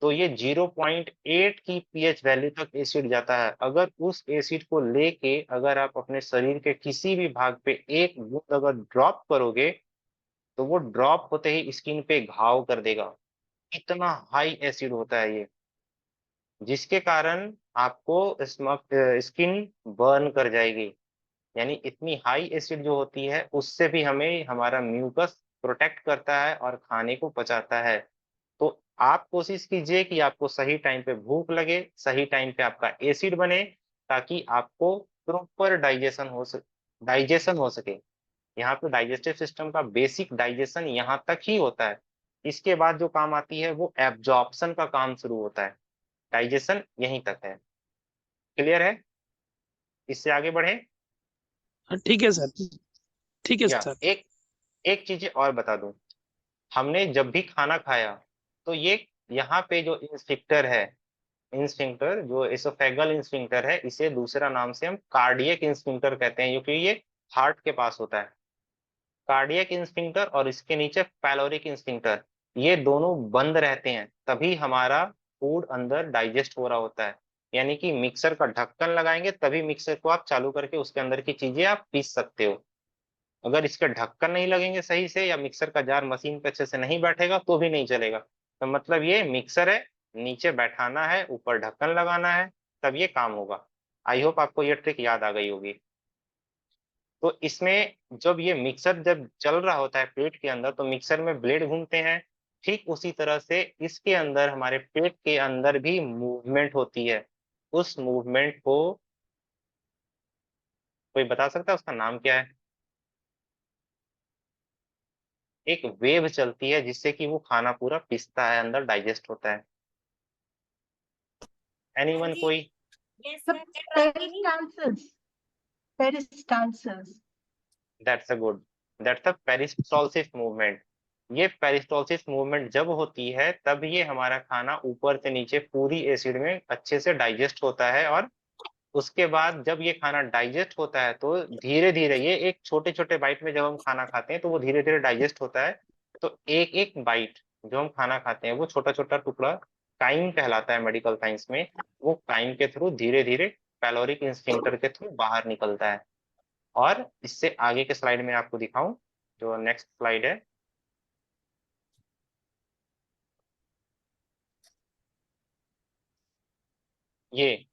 तो ये 0.8 की पीएच वैल्यू तक एसिड जाता है। अगर उस एसिड को लेके अगर आप अपने शरीर के किसी भी भाग पे एक बूंद अगर ड्रॉप करोगे तो वो ड्रॉप होते ही स्किन पे घाव कर देगा। इतना हाई एसिड होता है ये, जिसके कारण आपको स्किन बर्न कर जाएगी। यानी इतनी हाई एसिड जो होती है उससे भी हमें हमारा म्यूकस प्रोटेक्ट करता है और खाने को पचाता है। तो आप कोशिश कीजिए कि आपको सही टाइम पे भूख लगे, सही टाइम पे आपका एसिड बने, ताकि आपको प्रॉपर डाइजेशन हो सके। यहाँ पे डाइजेस्टिव सिस्टम का बेसिक डाइजेशन यहाँ तक ही होता है। इसके बाद जो काम आती है वो एब्जॉर्प्शन का काम शुरू होता है। डाइजेशन यहीं तक है। क्लियर है? इससे आगे बढ़े? हाँ, ठीक है सर। ठीक है या सर। एक एक चीज और बता दूं, हमने जब भी खाना खाया तो ये यहाँ पे जो इंस्फिक्टर है, इंस्फिंक्टर जो एसोफेगल इंस्फिंक्टर है, इसे दूसरा नाम से हम कार्डियक इंस्फिंक्टर कहते हैं, क्योंकि ये हार्ट के पास होता है। कार्डियक इंस्फिंक्टर और इसके नीचे पैलोरिक इंस्फिंक्टर, ये दोनों बंद रहते हैं तभी हमारा फूड अंदर डाइजेस्ट हो रहा होता है। यानी कि मिक्सर का ढक्कन लगाएंगे तभी मिक्सर को आप चालू करके उसके अंदर की चीजें आप पीस सकते हो। अगर इसके ढक्कन नहीं लगेंगे सही से, या मिक्सर का जार मशीन पे अच्छे से नहीं बैठेगा तो भी नहीं चलेगा। तो मतलब ये मिक्सर है, नीचे बैठाना है, ऊपर ढक्कन लगाना है, तब ये काम होगा। आई होप आपको ये ट्रिक याद आ गई होगी। तो इसमें जब ये मिक्सर जब चल रहा होता है पेट के अंदर तो मिक्सर में ब्लेड घूमते हैं, ठीक उसी तरह से इसके अंदर हमारे पेट के अंदर भी मूवमेंट होती है। उस मूवमेंट को कोई बता सकता है उसका नाम क्या है? एक वेव चलती है जिससे कि वो खाना पूरा पिसता है, अंदर डाइजेस्ट होता है। एनीवन कोई? Peristalsis. Peristalsis. That's a good, that's a peristalsis movement. ये पेरिस्टोल्सिस मूवमेंट जब होती है तब ये हमारा खाना ऊपर से नीचे पूरी एसिड में अच्छे से डाइजेस्ट होता है, और उसके बाद जब ये खाना डाइजेस्ट होता है तो धीरे धीरे ये एक छोटे छोटे बाइट में जब हम खाना खाते हैं तो वो धीरे धीरे डाइजेस्ट होता है। तो एक एक बाइट जो हम खाना खाते हैं वो छोटा छोटा टुकड़ा काइम कहलाता है मेडिकल साइंस में। वो काइम के थ्रू धीरे धीरे पैलोरिक इंस्फिंक्टर के थ्रू बाहर निकलता है। और इससे आगे के स्लाइड में आपको दिखाऊं, जो नेक्स्ट स्लाइड है, ये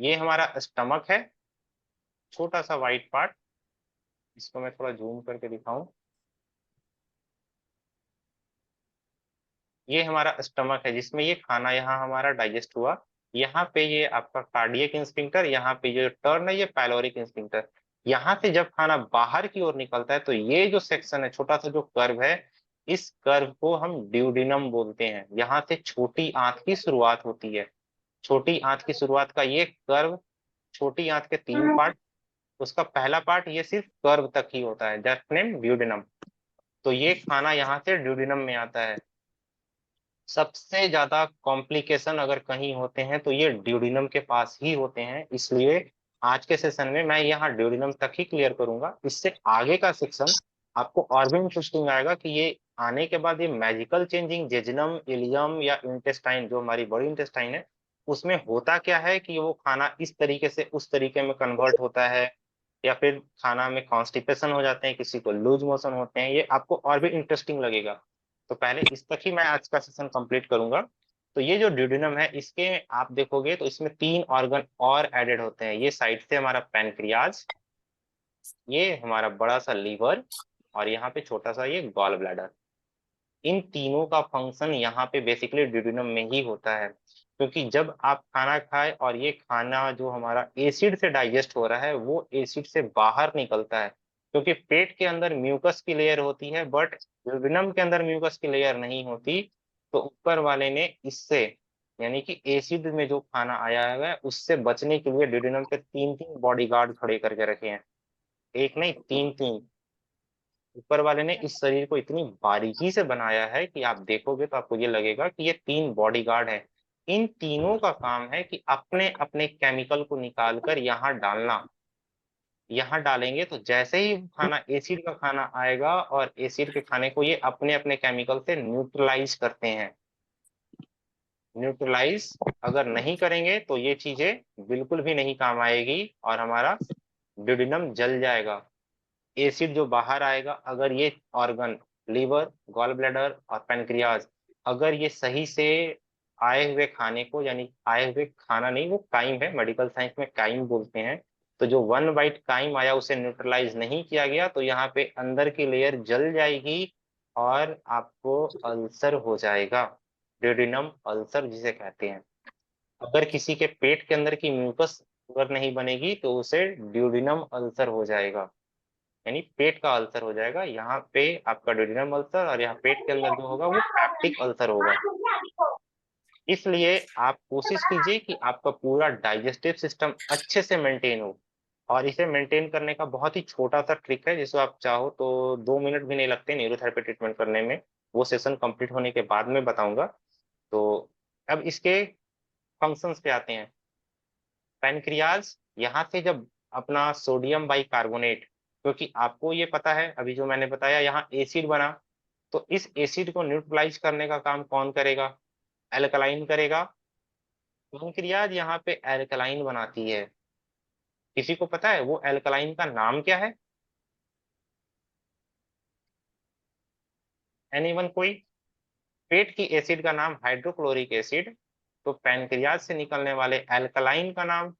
ये हमारा स्टमक है, छोटा सा व्हाइट पार्ट। इसको मैं थोड़ा जूम करके दिखाऊं। ये हमारा स्टमक है जिसमें ये खाना यहाँ हमारा डाइजेस्ट हुआ। यहाँ पे ये आपका कार्डियक इंस्फिंक्टर, यहाँ पे जो टर्न है ये पाइलोरिक इंस्फिंक्टर। यहाँ से जब खाना बाहर की ओर निकलता है तो ये जो सेक्शन है, छोटा सा जो कर्व है, इस कर्व को हम ड्यूडिनम बोलते हैं। यहाँ से छोटी आंत की शुरुआत होती है। छोटी आंत की शुरुआत का ये कर्व, छोटी आंत के 3 पार्ट, उसका पहला पार्ट ये सिर्फ कर्व तक ही होता है, दैट्स नेम ड्यूडिनम। तो ये खाना यहाँ से ड्यूडिनम में आता है। सबसे ज्यादा कॉम्प्लिकेशन अगर कहीं होते हैं तो ये ड्यूडिनम के पास ही होते हैं, इसलिए आज के सेशन में मैं यहाँ ड्यूडिनम तक ही क्लियर करूंगा। इससे आगे का सेक्शन आपको और भी इंटरेस्टिंग आएगा कि ये आने के बाद ये मैजिकल चेंजिंग जेजुनम, इलियम या इंटेस्टाइन, जो हमारी बड़ी इंटेस्टाइन है, उसमें होता क्या है कि वो खाना इस तरीके से उस तरीके में कन्वर्ट होता है, या फिर खाना में कॉन्स्टिपेशन हो जाते हैं, किसी को लूज मोशन होते हैं, ये आपको और भी इंटरेस्टिंग लगेगा। तो पहले इस तक ही मैं आज का सेशन कंप्लीट करूंगा। तो ये जो ड्यूडिनम है, इसके आप देखोगे तो इसमें 3 ऑर्गन और एडेड होते हैं। ये साइड से हमारा पैनक्रियाज, ये हमारा बड़ा सा लीवर, और यहाँ पे छोटा सा ये गॉल ब्लैडर। इन तीनों का फंक्शन यहाँ पे बेसिकली ड्यूडिनम में ही होता है, क्योंकि जब आप खाना खाए और ये खाना जो हमारा एसिड से डाइजेस्ट हो रहा है वो एसिड से बाहर निकलता है, क्योंकि पेट के अंदर म्यूकस की लेयर होती है बट ड्यूडिनम के अंदर म्यूकस की लेयर नहीं होती। तो ऊपर वाले ने इससे, यानी कि एसिड में जो खाना आया है उससे बचने के लिए ड्यूडिनम पे 3-3 बॉडीगार्ड खड़े करके रखे हैं। एक नहीं, 3-3। ऊपर वाले ने इस शरीर को इतनी बारीकी से बनाया है कि आप देखोगे तो आपको ये लगेगा कि ये 3 बॉडीगार्ड हैं। इन तीनों का काम है कि अपने अपने केमिकल को निकाल कर यहाँ डालना। यहाँ डालेंगे तो जैसे ही खाना एसिड का खाना आएगा और एसिड के खाने को ये अपने अपने केमिकल से न्यूट्रलाइज करते हैं। न्यूट्रलाइज अगर नहीं करेंगे तो ये चीजें बिल्कुल भी नहीं काम आएगी और हमारा ड्यूडिनम जल जाएगा। एसिड जो बाहर आएगा, अगर ये ऑर्गन, लीवर, गॉल ब्लैडर और पैनक्रियाज, अगर ये सही से आए हुए खाने को, यानी आए हुए खाना नहीं, वो काइम है, मेडिकल साइंस में काइम बोलते हैं, तो जो 1 बाइट काइम आया उसे न्यूट्रलाइज नहीं किया गया तो यहाँ पे अंदर की लेयर जल जाएगी और आपको अल्सर हो जाएगा, ड्यूडिनम अल्सर जिसे कहते हैं। अगर किसी के पेट के अंदर की म्यूकस अगर नहीं बनेगी तो उसे ड्यूडिनम अल्सर हो जाएगा, यानी पेट का अल्सर हो जाएगा। यहाँ पे आपका ड्यूडिनम अल्सर और यहाँ पेट के अंदर जो होगा वो पैप्टिक अल्सर होगा। इसलिए आप कोशिश कीजिए कि आपका पूरा डाइजेस्टिव सिस्टम अच्छे से मेंटेन हो, और इसे मेंटेन करने का बहुत ही छोटा सा ट्रिक है जिसको आप चाहो तो 2 मिनट भी नहीं लगते न्यूरोथेरेपी ट्रीटमेंट करने में, वो सेशन कंप्लीट होने के बाद में बताऊंगा। तो अब इसके फंक्शंस पे आते हैं। पैनक्रियाज यहाँ से जब अपना सोडियम बाइकार्बोनेट, क्योंकि आपको ये पता है अभी जो मैंने बताया यहाँ एसिड बना, तो इस एसिड को न्यूट्रलाइज करने का काम कौन करेगा? एल्कलाइन करेगा। पैनक्रियाज यहाँ पे एल्कलाइन बनाती है। किसी को पता है वो एल्कलाइन का नाम क्या है? एनीवन कोई? पेट की एसिड का नाम हाइड्रोक्लोरिक एसिड, तो पैनक्रियाज से निकलने वाले एल्कलाइन का नाम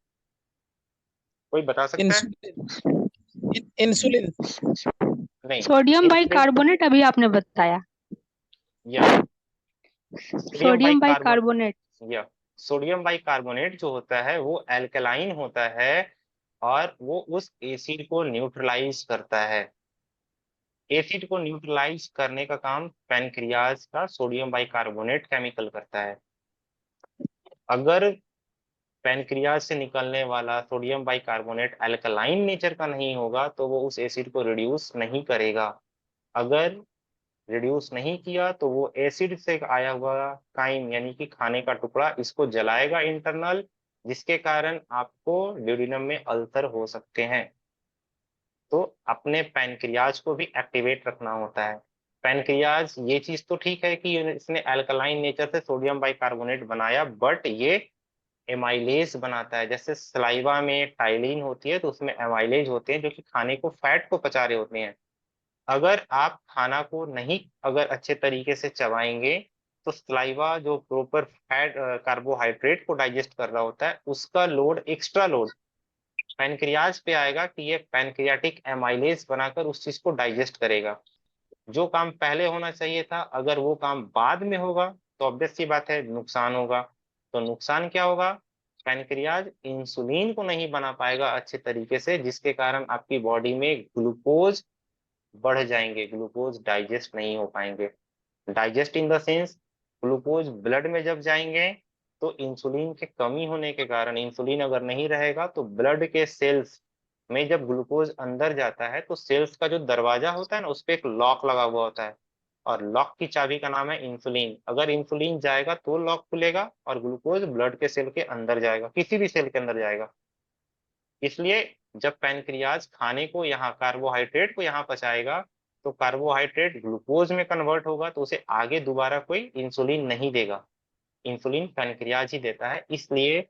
कोई बता सकता है? इंसुलिन। नहीं, सोडियम बाइकार्बोनेट अभी आपने बताया। या सोडियम बाइकार्बोनेट। या सोडियम बाइकार्बोनेट जो होता है वो एल्कलाइन होता है और वो उस एसिड को न्यूट्रलाइज करता है। एसिड को न्यूट्रलाइज करने का काम पैनक्रियाज का सोडियम बाइकार्बोनेट केमिकल करता है। अगर पैनक्रियाज से निकलने वाला सोडियम बाइकार्बोनेट एल्कलाइन नेचर का नहीं होगा तो वो उस एसिड को रिड्यूस नहीं करेगा। अगर रिड्यूस नहीं किया तो वो एसिड से आया हुआ काइम, यानी कि खाने का टुकड़ा, इसको जलाएगा इंटरनल, जिसके कारण आपको ड्यूडिनम में अल्सर हो सकते हैं। तो अपने पैनक्रियाज को भी एक्टिवेट रखना होता है। पैनक्रियाज, ये चीज तो ठीक है कि इसने एल्कलाइन नेचर से सोडियम बाइकार्बोनेट बनाया, बट ये एमाइलेज बनाता है। जैसे सलाइवा में टाइलिन होती है तो उसमें एमाइलेज होते हैं जो कि खाने को, फैट को पचा रहे होते हैं। अगर आप खाना को नहीं अगर अच्छे तरीके से चबाएंगे तो सलाइवा जो प्रॉपर फैट कार्बोहाइड्रेट को डाइजेस्ट कर रहा होता है उसका लोड, एक्स्ट्रा लोड पैनक्रियाज पे आएगा कि ये पैनक्रियाटिक एमाइलेज बनाकर उस चीज को डाइजेस्ट करेगा। जो काम पहले होना चाहिए था अगर वो काम बाद में होगा तो ऑब्वियस सी बात है नुकसान होगा। तो नुकसान क्या होगा? पैनक्रियाज इंसुलिन को नहीं बना पाएगा अच्छे तरीके से, जिसके कारण आपकी बॉडी में ग्लूकोज बढ़ जाएंगे, ग्लूकोज डाइजेस्ट नहीं हो पाएंगे। Digest in the sense, glucose blood में जब जाएंगे तो इंसुलिन की कमी होने के कारण, इंसुलिन अगर नहीं रहेगा तो ब्लड के सेल्स में जब ग्लूकोज अंदर जाता है तो सेल्स का जो दरवाजा होता है ना, उस पर एक लॉक लगा हुआ होता है, और लॉक की चाबी का नाम है इंसुलिन। अगर इंसुलिन जाएगा तो लॉक खुलेगा और ग्लूकोज ब्लड के सेल के अंदर जाएगा, किसी भी सेल के अंदर जाएगा। इसलिए जब पैनक्रियाज खाने को, यहाँ कार्बोहाइड्रेट को यहाँ पचाएगा तो कार्बोहाइड्रेट ग्लूकोज में कन्वर्ट होगा, तो उसे आगे दोबारा कोई इंसुलिन नहीं देगा, इंसुलिन पैनक्रियाज ही देता है। इसलिए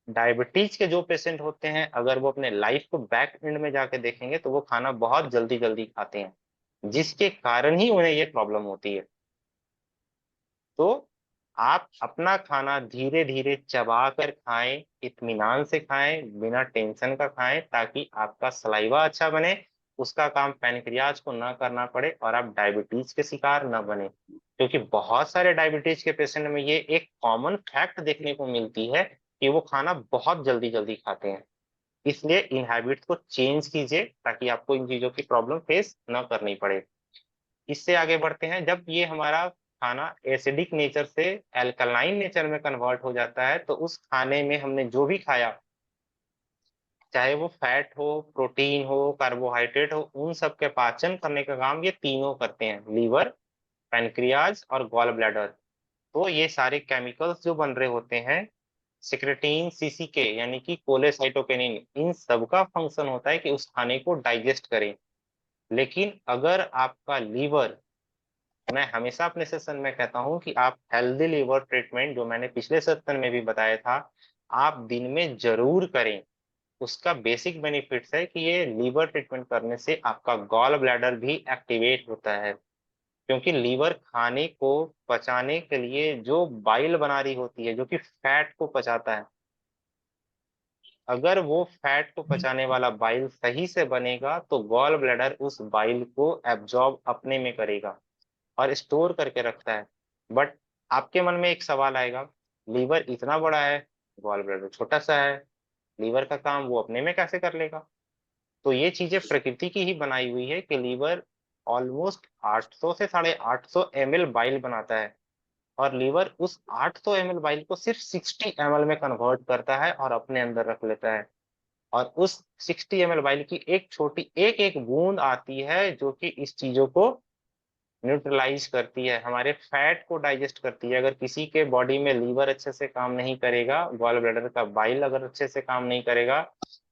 डायबिटीज के जो पेशेंट होते हैं अगर वो अपने लाइफ को बैक एंड में जाके देखेंगे तो वो खाना बहुत जल्दी जल्दी खाते हैं, जिसके कारण ही उन्हें ये प्रॉब्लम होती है। तो आप अपना खाना धीरे धीरे चबा कर खाएं, इत्मीनान से खाएं, बिना टेंशन का खाएं, ताकि आपका सलाइवा अच्छा बने, उसका काम पैनक्रियाज को ना करना पड़े और आप डायबिटीज के शिकार न बने। क्योंकि बहुत सारे डायबिटीज के पेशेंट में ये एक कॉमन फैक्ट देखने को मिलती है कि वो खाना बहुत जल्दी जल्दी खाते हैं। इसलिए इन हैबिट्स को चेंज कीजिए ताकि आपको इन चीजों की प्रॉब्लम फेस न करनी पड़े। इससे आगे बढ़ते हैं, जब ये हमारा खाना एसिडिक नेचर से एल्कलाइन नेचर में कन्वर्ट हो जाता है तो उस खाने में हमने जो भी खाया, चाहे वो फैट हो, प्रोटीन हो, कार्बोहाइड्रेट हो, उन सब के पाचन करने का काम ये तीनों करते हैं, लीवर, पैनक्रियाज और गॉल ब्लैडर। तो ये सारे केमिकल्स जो बन रहे होते हैं, सिक्रेटीन, सीसीके यानी कि कोलेसाइटोकिनिन, इन सब का फंक्शन होता है कि उस खाने को डाइजेस्ट करें। लेकिन अगर आपका लीवर, मैं हमेशा अपने सेशन में कहता हूं कि आप हेल्दी लीवर ट्रीटमेंट, जो मैंने पिछले सेशन में भी बताया था, आप दिन में जरूर करें। उसका बेसिक बेनिफिट्स है कि ये लीवर ट्रीटमेंट करने से आपका गॉल ब्लैडर भी एक्टिवेट होता है, क्योंकि लीवर खाने को पचाने के लिए जो बाइल बना रही होती है, जो कि फैट को पचाता है, अगर वो फैट को पचाने वाला बाइल सही से बनेगा तो गॉल ब्लैडर उस बाइल को एब्जॉर्ब अपने में करेगा और स्टोर करके रखता है। बट आपके मन में एक सवाल आएगा, लीवर इतना बड़ा है, गॉल ब्लैडर छोटा सा है, लीवर का काम वो अपने में कैसे कर लेगा? तो ये चीजें प्रकृति की ही बनाई हुई है कि लीवर ऑलमोस्ट 800 से 850 ml बाइल बनाता है, और लीवर उस 800 ml बाइल को सिर्फ 60 ml में कन्वर्ट करता है और अपने अंदर रख लेता है। और उस 60 ml बाइल की एक छोटी एक एक बूंद आती है जो कि इस चीजों को न्यूट्रलाइज करती है, हमारे फैट को डाइजेस्ट करती है। अगर किसी के बॉडी में लीवर अच्छे से काम नहीं करेगा, गॉल ब्लैडर का बाइल अगर अच्छे से काम नहीं करेगा,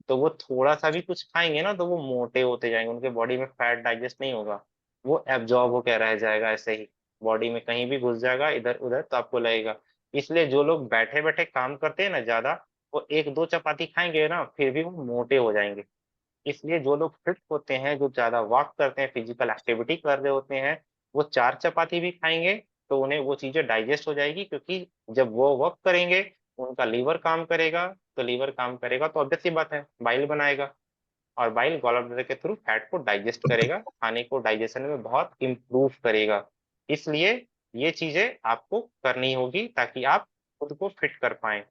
तो वो थोड़ा सा भी कुछ खाएंगे ना तो वो मोटे होते जाएंगे, उनके बॉडी में फैट डाइजेस्ट नहीं होगा, वो एब्जॉर्ब होकर रह जाएगा, ऐसे ही बॉडी में कहीं भी घुस जाएगा इधर उधर, तो आपको लगेगा। इसलिए जो लोग बैठे बैठे काम करते हैं ना ज्यादा, वो एक दो चपाती खाएंगे ना फिर भी वो मोटे हो जाएंगे। इसलिए जो लोग फिट होते हैं, जो ज्यादा वॉक करते हैं, फिजिकल एक्टिविटी कर रहे होते हैं, वो 4 चपाती भी खाएंगे तो उन्हें वो चीजें डाइजेस्ट हो जाएगी, क्योंकि जब वो वर्क करेंगे उनका लीवर काम करेगा, तो लीवर काम करेगा तो ऑब्वियस सी बात है बाइल बनाएगा, और बाइल गॉल ब्लैडर के थ्रू फैट को डाइजेस्ट करेगा, खाने को डाइजेशन में बहुत इम्प्रूव करेगा। इसलिए ये चीजें आपको करनी होगी ताकि आप खुद को फिट कर पाए।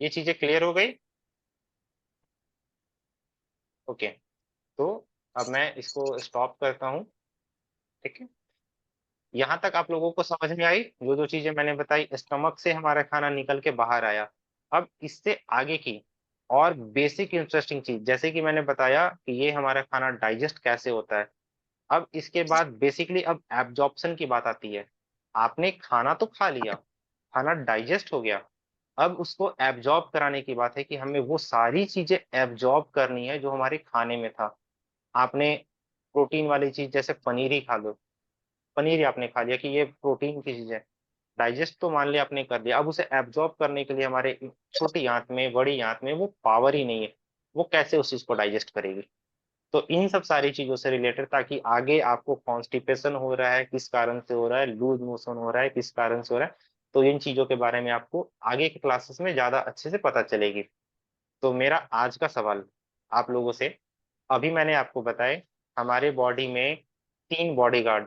ये चीजें क्लियर हो गई? ओके, तो अब मैं इसको स्टॉप करता हूँ। ठीक है, यहाँ तक आप लोगों को समझ में आई जो जो चीजें मैंने बताई? स्टमक से हमारा खाना निकल के बाहर आया। अब इससे आगे की और बेसिक इंटरेस्टिंग चीज, जैसे कि मैंने बताया कि ये हमारा खाना डाइजेस्ट कैसे होता है, अब इसके बाद बेसिकली अब एब्जॉर्प्शन की बात आती है। आपने खाना तो खा लिया, खाना डाइजेस्ट हो गया, अब उसको एब्जॉर्ब कराने की बात है कि हमें वो सारी चीजें एब्जॉर्ब करनी है जो हमारे खाने में था। आपने प्रोटीन वाली चीज जैसे पनीर ही खा लो, पनीर ही आपने खा लिया कि ये प्रोटीन की चीज है, डाइजेस्ट तो मान लिया आपने कर लिया, अब उसे एब्जॉर्ब करने के लिए हमारे छोटी आंत में, बड़ी आंत में वो पावर ही नहीं है, वो कैसे उस चीज को डाइजेस्ट करेगी? तो इन सब सारी चीजों से रिलेटेड, ताकि आगे आपको कॉन्स्टिपेशन हो रहा है किस कारण से हो रहा है, लूज मोशन हो रहा है किस कारण से हो रहा है, तो इन चीजों के बारे में आपको आगे के क्लासेस में ज्यादा अच्छे से पता चलेगी। तो मेरा आज का सवाल आप लोगों से, अभी मैंने आपको बताया हमारे बॉडी में 3 बॉडीगार्ड,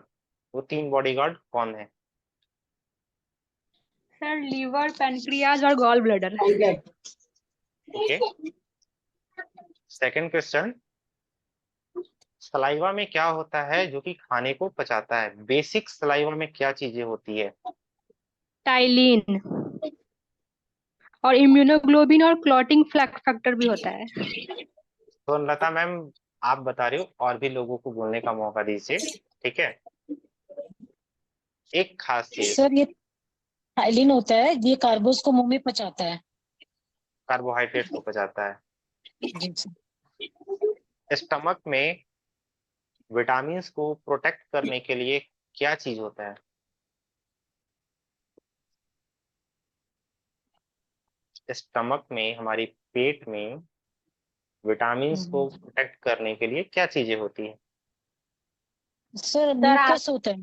वो 3 बॉडीगार्ड कौन है? सर लीवर, पैनक्रियाज और gall bladder. Okay, second question, saliva में क्या होता है जो कि खाने को पचाता है? बेसिक सलाइवा में क्या चीजें होती है? टाइलिन और इम्यूनोग्लोबिन और क्लॉटिंग फैक्टर भी होता है। तो लता मैम, आप बता रहे हो, और भी लोगों को बोलने का मौका दीजिए, ठीक है? एक खास चीज, सर ये थाइलिन होता है, ये कार्बोस को मुंह में पचाता है। कार्बोहाइड्रेट को पचाता है। जी सर। स्टमक में विटामिन को प्रोटेक्ट करने के लिए क्या चीज होता है? स्टमक में, हमारी पेट में विटामिन को प्रोटेक्ट करने के लिए क्या चीजें होती है? सर म्यूकस होता है।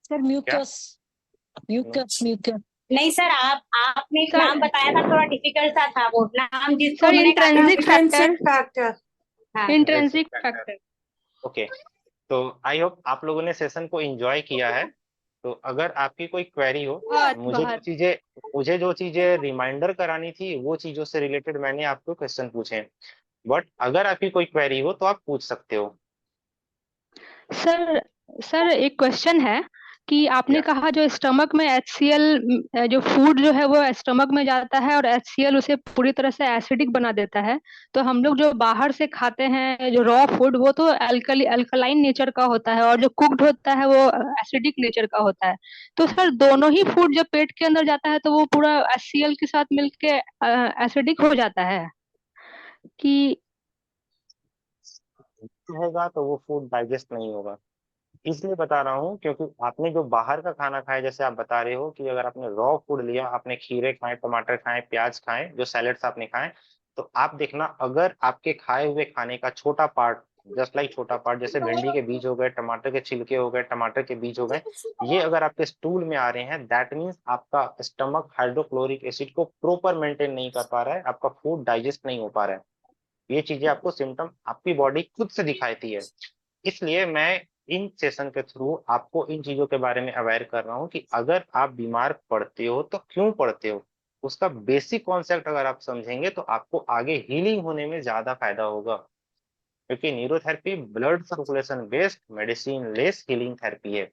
Sir mucus, mucus mucus. नहीं सर, आपने एक नाम बताया था, थोड़ा डिफिकल्ट सा था वो नाम जिसको सर मैंने कहा था। Intrinsic factor. हाँ। Intrinsic factor. ओके, तो आई होप आप लोगों ने सेशन को एंजॉय किया है। तो अगर आपकी कोई क्वेरी हो, मुझे जो चीजें रिमाइंडर करानी थी वो चीजों से रिलेटेड मैंने आपको क्वेश्चन पूछे, बट अगर आपकी कोई क्वेरी हो तो आप पूछ सकते हो। सर एक क्वेश्चन है कि आपने कहा जो स्टमक में HCl जो फूड जो है वो स्टमक में जाता है और HCl उसे पूरी तरह से एसिडिक बना देता है, तो हम लोग जो बाहर से खाते हैं जो रॉ फूड वो तो अल्कलाइन नेचर का होता है और जो कुक्ड होता है वो एसिडिक नेचर का होता है। तो सर दोनों ही फूड जब पेट के अंदर जाता है तो वो पूरा HCl के साथ मिलके एसिडिक हो जाता है कि रहेगा तो वो फूड डाइजेस्ट नहीं होगा। इसलिए बता रहा हूँ क्योंकि आपने जो बाहर का खाना खाया, जैसे आप बता रहे हो कि अगर आपने रॉ फूड लिया, आपने खीरे खाए, टमाटर खाए, प्याज खाए, जो सैलेड्स आपने खाए, तो आप देखना अगर आपके खाए हुए खाने का छोटा पार्ट, जस्ट लाइक छोटा पार्ट जैसे भिंडी के बीज हो गए, टमाटर के छिलके हो गए, टमाटर के बीज हो गए, ये अगर आपके स्टूल में आ रहे हैं, दैट मीन्स आपका स्टमक हाइड्रोक्लोरिक एसिड को प्रॉपर मेंटेन नहीं कर पा रहा है, आपका फूड डाइजेस्ट नहीं हो पा रहा है। ये चीजें आपको सिम्टम आपकी बॉडी खुद से दिखाती है। इसलिए मैं इन सेशन के थ्रू आपको इन चीजों के बारे में अवेयर कर रहा हूँ कि अगर आप बीमार पड़ते हो तो क्यों पड़ते हो, उसका बेसिक कॉन्सेप्ट अगर आप समझेंगे तो आपको आगे हीलिंग होने में ज्यादा फायदा होगा, क्योंकि neurotherapy blood circulation based medicine less healing therapy है।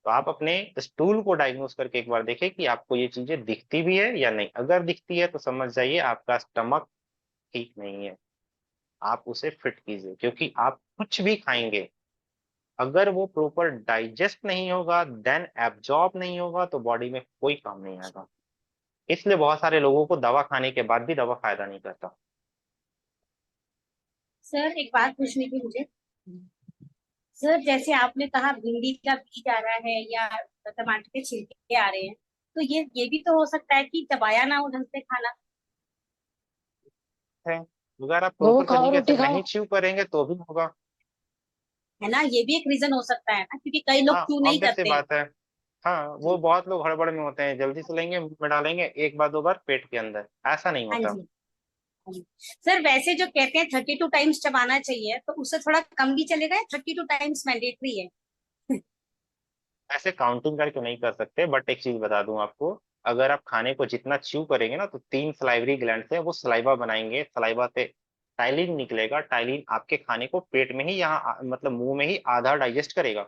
तो आप अपने स्टूल को डायग्नोस करके एक बार देखें कि आपको ये चीजें दिखती भी है या नहीं। अगर दिखती है तो समझ जाइए आपका स्टमक ठीक नहीं है, आप उसे फिट कीजिए, क्योंकि आप कुछ भी खाएंगे अगर वो प्रॉपर डाइजेस्ट नहीं होगा, देन एब्जॉर्ब नहीं होगा, तो बॉडी में कोई काम नहीं आएगा। इसलिए बहुत सारे लोगों को दवा खाने के बाद भी दवा फायदा नहीं करता। सर एक बात पूछनी थी मुझे। सर जैसे आपने कहा भिंडी का बीज आ रहा है या टमाटर के छिलके आ रहे हैं, तो ये भी तो हो सकता है कि चबाया ना हो ढंग से खाना। है, अगर आप वो प्रॉपर खाओ, तरीके से रोटी खाओ। नहीं च्यू करेंगे तो भी होगा। है ना, ये भी एक रीजन हो सकता है ना, क्योंकि कई लोग हाँ, क्यों नहीं ऑब्वियस सी करते हैं। बात है। हाँ, वो बहुत लोग हड़बड़ में होते हैं, जल्दी से लेंगे, मुंह में डालेंगे, एक बार दो बार पेट के अंदर, ऐसा नहीं हाँ होता। जी, हाँ जी। सर वैसे जो कहते हैं 32 टाइम्स चबाना चाहिए, तो उससे थोड़ा कम भी चलेगा या 32 टाइम्स मैंडेटरी है? ऐसे काउंटिंग करके नहीं कर सकते, बट एक चीज बता दूं आपको, अगर आप खाने को जितना च्यू करेंगे ना तो 3 सलाइवरी ग्लैंड से वो सलाइवा बनाएंगे, सलाइवा से टाइलिन निकलेगा, टाइलिन आपके खाने को पेट में ही, यहाँ मतलब मुंह में ही आधा डाइजेस्ट करेगा,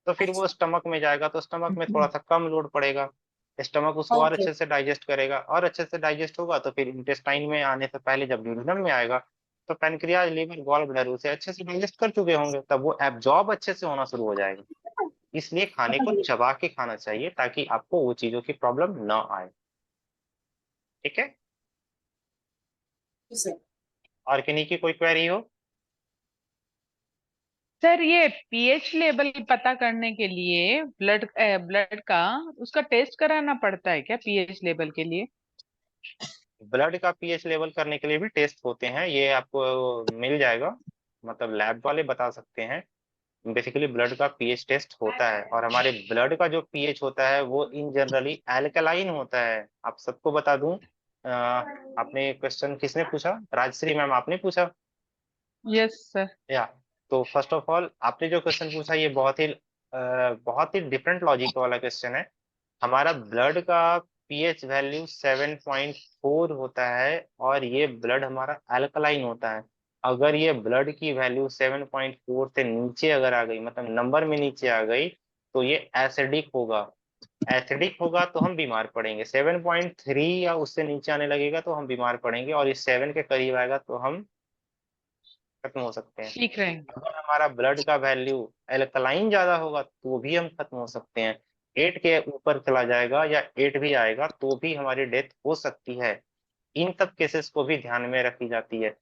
तो फिर वो अच्छा। स्टमक में जाएगा, तो स्टमक में थोड़ा सा कम लोड पड़ेगा, स्टमक उसको और ओके। अच्छे से डाइजेस्ट करेगा, और अच्छे से डाइजेस्ट होगा तो फिर इंटेस्टाइन में आने से पहले जब ड्यूडेनम में आएगा तो पैनक्रियाज, लीवर, गॉल ब्लैडर उसे अच्छे से डाइजेस्ट कर चुके होंगे, तब वो एब्जॉर्ब अच्छे से होना शुरू हो जाएगा। इसलिए खाने को चबा के खाना चाहिए ताकि आपको वो चीजों की प्रॉब्लम ना आए। ठीक है, और किन्हीं की कोई क्वेरी हो? सर ये पीएच लेवल पता करने के लिए ब्लड का उसका टेस्ट कराना पड़ता है क्या पीएच लेवल के लिए? ब्लड का पीएच लेवल करने के लिए भी टेस्ट होते हैं, ये आपको मिल जाएगा, मतलब लैब वाले बता सकते हैं। बेसिकली ब्लड का पीएच टेस्ट होता है, और हमारे ब्लड का जो पीएच होता है वो इन जनरली एल्कलाइन होता है। आप सबको बता दूं, आपने क्वेश्चन किसने पूछा? राजश्री मैम आपने पूछा। Yes sir. या तो फर्स्ट ऑफ ऑल आपने जो क्वेश्चन पूछा ये बहुत ही डिफरेंट लॉजिक वाला क्वेश्चन है। हमारा ब्लड का पीएच वैल्यू 7.4 होता है और ये ब्लड हमारा अल्कलाइन होता है। अगर ये ब्लड की वैल्यू 7.4 से नीचे अगर आ गई, मतलब नंबर में नीचे आ गई, तो ये एसिडिक होगा। एसिडिक होगा तो हम बीमार पड़ेंगे। 7.3 या उससे नीचे आने लगेगा तो हम बीमार पड़ेंगे, और इस 7 के करीब आएगा तो हम खत्म हो सकते हैं। ठीक रहेंगे। अगर हमारा ब्लड का वैल्यू एल्कलाइन ज्यादा होगा तो भी हम खत्म हो सकते हैं। 8 के ऊपर चला जाएगा या 8 भी आएगा तो भी हमारी डेथ हो सकती है। इन सब केसेस को भी ध्यान में रखी जाती है।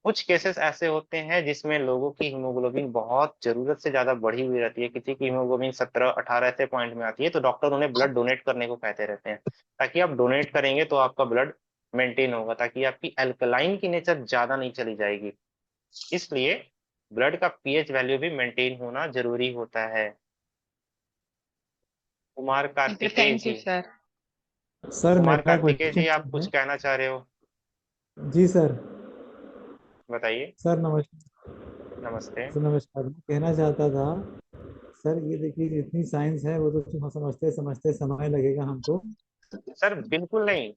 कुछ केसेस ऐसे होते हैं जिसमें लोगों की हीमोग्लोबिन बहुत जरूरत से ज्यादा बढ़ी हुई रहती है। किसी की हीमोग्लोबिन 17-18 ऐसे पॉइंट में आती है तो डॉक्टर उन्हें ब्लड डोनेट करने को कहते रहते हैं, ताकि आप डोनेट करेंगे तो आपका ब्लड मेंटेन होगा, ताकि आपकी अल्कलाइन की नेचर ज्यादा नहीं चली जाएगी। इसलिए ब्लड का पीएच वैल्यू भी मेंटेन होना जरूरी होता है। कुमार कार्तिकेय थैंक यू जी, सर। सर कुमार मेरा कार्तिकेय जी, आप क्वेश्चन कुछ है। कहना चाह रहे हो? जी सर। बताइए। सर नमस्कार। नमस्ते। सर नमस्कार, मैं कहना चाहता था सर, ये देखिए जितनी साइंस है वो तो समझते समझते समय लगेगा हमको। सर बिल्कुल नहीं।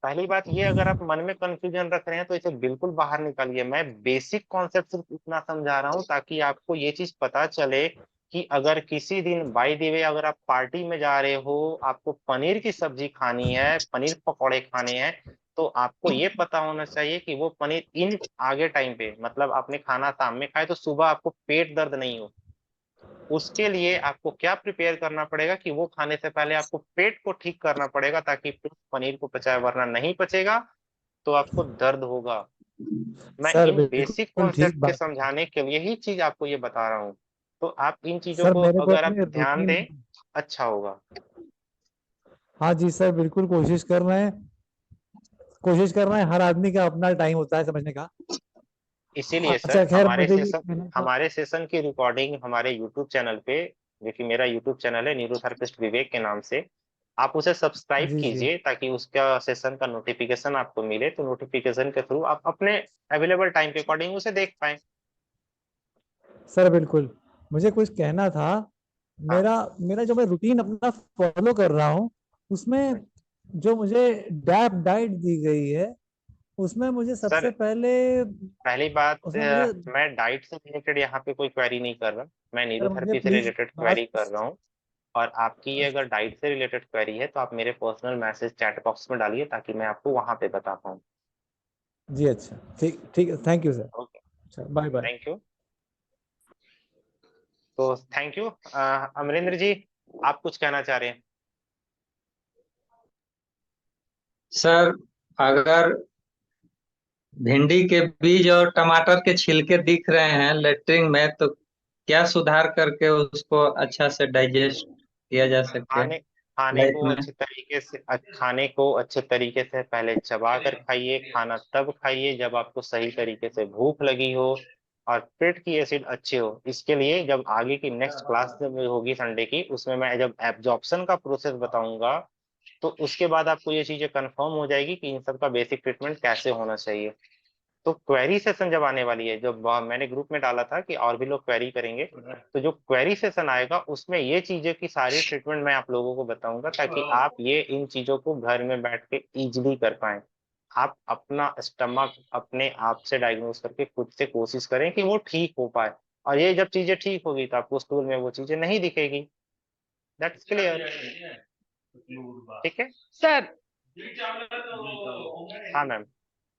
पहली बात ये, अगर आप मन में कंफ्यूजन रख रहे हैं तो इसे बिल्कुल बाहर निकालिए। मैं बेसिक कॉन्सेप्ट सिर्फ इतना समझा रहा हूँ ताकि आपको ये चीज पता चले कि अगर किसी दिन बाय द वे अगर आप पार्टी में जा रहे हो, आपको पनीर की सब्जी खानी है, पनीर पकौड़े खाने हैं, तो आपको ये पता होना चाहिए कि वो पनीर इन आगे टाइम पे, मतलब आपने खाना शाम में खाए तो सुबह आपको पेट दर्द नहीं हो। उसके लिए आपको क्या प्रिपेयर करना पड़ेगा कि वो खाने से पहले आपको पेट को ठीक करना पड़ेगा, ताकि पेट पनीर को पचाए, वरना नहीं पचेगा तो आपको दर्द होगा। मैं सर इन बेसिक बिल्कुल ठीक कॉन्सेप्ट के बात है। समझाने के लिए ही चीज आपको ये बता रहा हूँ। तो आप इन चीजों सर को मेरे को अगर आप अपने ध्यान रूटीन। दें, अच्छा होगा। हाँ जी सर, बिल्कुल कोशिश कर रहे हैं। कोशिश कर रहे हैं, हर आदमी का अपना टाइम होता है समझने का। इसीलिए अच्छा सर खैर, मुझे ये कहना था। हमारे सेशन की रिकॉर्डिंग हमारे यूट्यूब चैनल पे, जो कि मेरा यूट्यूब चैनल है न्यूरोथेरेपिस्ट विवेक के नाम से, आप उसे सब्सक्राइब जी जी कीजिए ताकि उसका सेशन का नोटिफिकेशन आपको मिले। तो नोटिफिकेशन के थ्रू आप अपने अवेलेबल टाइम के अकॉर्डिंग उसे देख पाए। सर बिल्कुल, मुझे कुछ कहना था। हाँ मेरा मेरा जो मैं रूटीन अपना फॉलो कर रहा हूँ, उसमें जो मुझे डैप डाइट दी गई है, उसमें मुझे सर, सबसे पहले पहली बात, उसमें मुझे मैं डाइट से रिलेटेड यहाँ पे कोई क्वेरी नहीं कर रहा, मैं सर मुझे न्यूरोथेरेपी से प्लीज रिलेटेड बात। क्वेरी कर रहा हूँ। और आपकी ये अगर डाइट से रिलेटेड क्वेरी है तो आप मेरे पर्सनल मैसेज चैट बॉक्स में डालिए ताकि मैं आपको वहां पे बता पाऊँ। जी अच्छा, ठीक ठीक है, थैंक यू सर। ओके, अच्छा, बाय बाय। Thank you. तो थैंक यू। अमरिंदर जी, आप कुछ कहना चाह रहे हैं? सर, अगर भिंडी के बीज और टमाटर के छिलके दिख रहे हैं लेटरिन में, तो क्या सुधार करके उसको अच्छा से डाइजेस्ट किया जा सके खाने खाने लाइफ को में? अच्छे तरीके से खाने को अच्छे तरीके से पहले चबा कर खाइए। खाना तब खाइए जब आपको सही तरीके से भूख लगी हो और पेट की एसिड अच्छे हो। इसके लिए जब आगे की नेक्स्ट क्लास जब होगी संडे की, उसमें मैं जब एब्जॉर्प्शन का प्रोसेस बताऊंगा तो उसके बाद आपको ये चीजें कंफर्म हो जाएगी कि इन सब का बेसिक ट्रीटमेंट कैसे होना चाहिए। तो क्वेरी सेशन जब आने वाली है, जब मैंने ग्रुप में डाला था कि और भी लोग क्वेरी करेंगे, तो जो क्वेरी सेशन आएगा उसमें ये चीजें की सारी ट्रीटमेंट मैं आप लोगों को बताऊंगा, ताकि आप ये इन चीजों को घर में बैठ के इजीली कर पाए। आप अपना स्टमक अपने आप से डायग्नोस करके खुद से कोशिश करें कि वो ठीक हो पाए। और ये जब चीजें ठीक होगी तो आपको स्टूल में वो चीजें नहीं दिखेगी। That's clear? ठीक है। सर। हाँ मैम।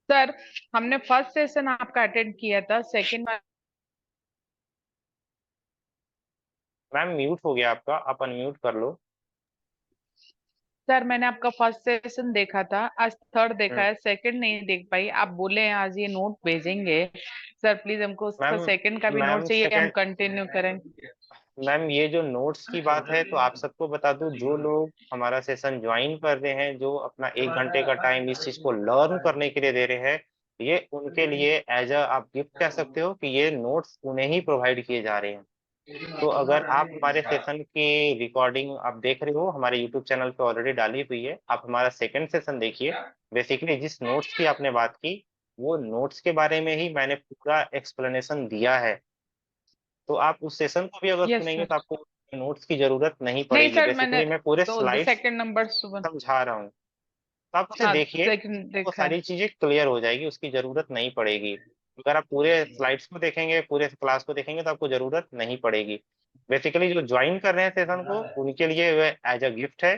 सर, हमने फर्स्ट सेशन आपका अटेंड किया था, सेकंड मैम म्यूट हो गया आपका, आप अनम्यूट कर लो। सर मैंने आपका फर्स्ट सेशन देखा था, आज थर्ड देखा हम्म। है, सेकंड नहीं देख पाई। आप बोले हैं आज ये नोट भेजेंगे। सर प्लीज हमको उसका मैम सेकंड का भी नोट मैम चाहिए, हम सेकंड कंटिन्यू करें। मैम ये जो नोट्स की बात है तो आप सबको बता दूं, जो लोग हमारा सेशन ज्वाइन कर रहे हैं, जो अपना 1 घंटे का टाइम इस चीज को लर्न करने के लिए दे रहे हैं, ये उनके लिए एज अ आप गिफ्ट कह सकते हो कि ये नोट्स उन्हें ही प्रोवाइड किए जा रहे हैं। तो अगर आप हमारे सेशन की रिकॉर्डिंग आप देख रहे हो, हमारे यूट्यूब चैनल पे ऑलरेडी डाली हुई है, आप हमारा सेकंड सेशन देखिए। बेसिकली जिस नोट्स की आपने बात की, वो नोट्स के बारे में ही मैंने पूरा एक्सप्लेनेशन दिया है। तो आप उस सेशन को भी अगर यस सुनेंगे सर। तो आपको नोट्स की जरूरत नहीं नहीं पड़ेगी। सर, मैंने बेसिकली मैं पूरे तो स्लाइड्स सेकंड नंबर सुबह समझा रहा हूँ, तो आप उसे हाँ देखिए, सेकंड वो देखा है। सारी चीजें क्लियर हो जाएगी, उसकी जरूरत नहीं पड़ेगी। अगर आप पूरे स्लाइड्स को देखेंगे, पूरे क्लास को देखेंगे तो आपको जरूरत नहीं पड़ेगी। बेसिकली जो ज्वाइन कर रहे हैं सेशन को, उनके लिए वह एज अ गिफ्ट है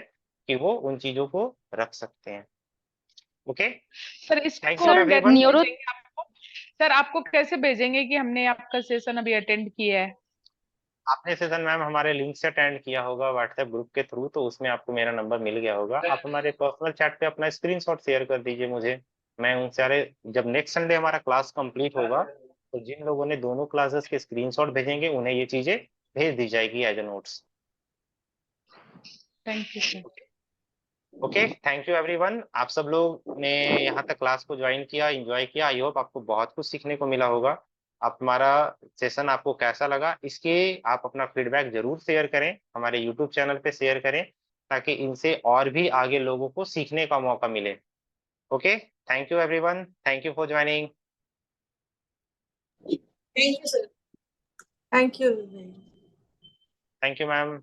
कि वो उन चीजों को रख सकते हैं। ओके, सर थैंक इसको यू हम एवरीवन। न्यूरो भेजेंगे आपको? सर आपको कैसे भेजेंगे कि हमने आपका सेशन अभी अटेंड किया है? आपने सेशन मैम हमारे लिंक से अटेंड किया होगा व्हाट्सएप ग्रुप के थ्रू, तो उसमें आपको मेरा नंबर मिल गया होगा। आप हमारे पर्सनल चैट पे अपना स्क्रीनशॉट शेयर कर दीजिए मुझे। मैं उन सारे, जब नेक्स्ट संडे हमारा क्लास कंप्लीट होगा तो जिन लोगों ने दोनों क्लासेस के स्क्रीनशॉट भेजेंगे उन्हें ये चीजें भेज दी जाएगी as a notes. Thank you sir. Okay, thank you everyone. आप सब लोग ने यहाँ तक क्लास को ज्वाइन किया, एंजॉय किया। आई होप आपको बहुत कुछ सीखने को मिला होगा। आप हमारा सेशन आपको कैसा लगा, इसके आप अपना फीडबैक जरूर शेयर करें, हमारे यूट्यूब चैनल पे शेयर करें, ताकि इनसे और भी आगे लोगों को सीखने का मौका मिले। Okay, thank you everyone, thank you for joining. Thank you sir. Thank you. Thank you ma'am.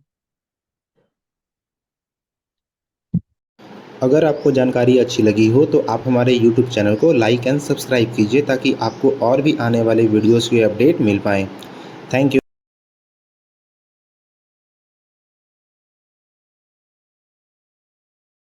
अगर आपको जानकारी अच्छी लगी हो तो आप हमारे YouTube चैनल को लाइक एंड सब्सक्राइब कीजिए ताकि आपको और भी आने वाले वीडियोस के अपडेट मिल पाएँ। Thank you.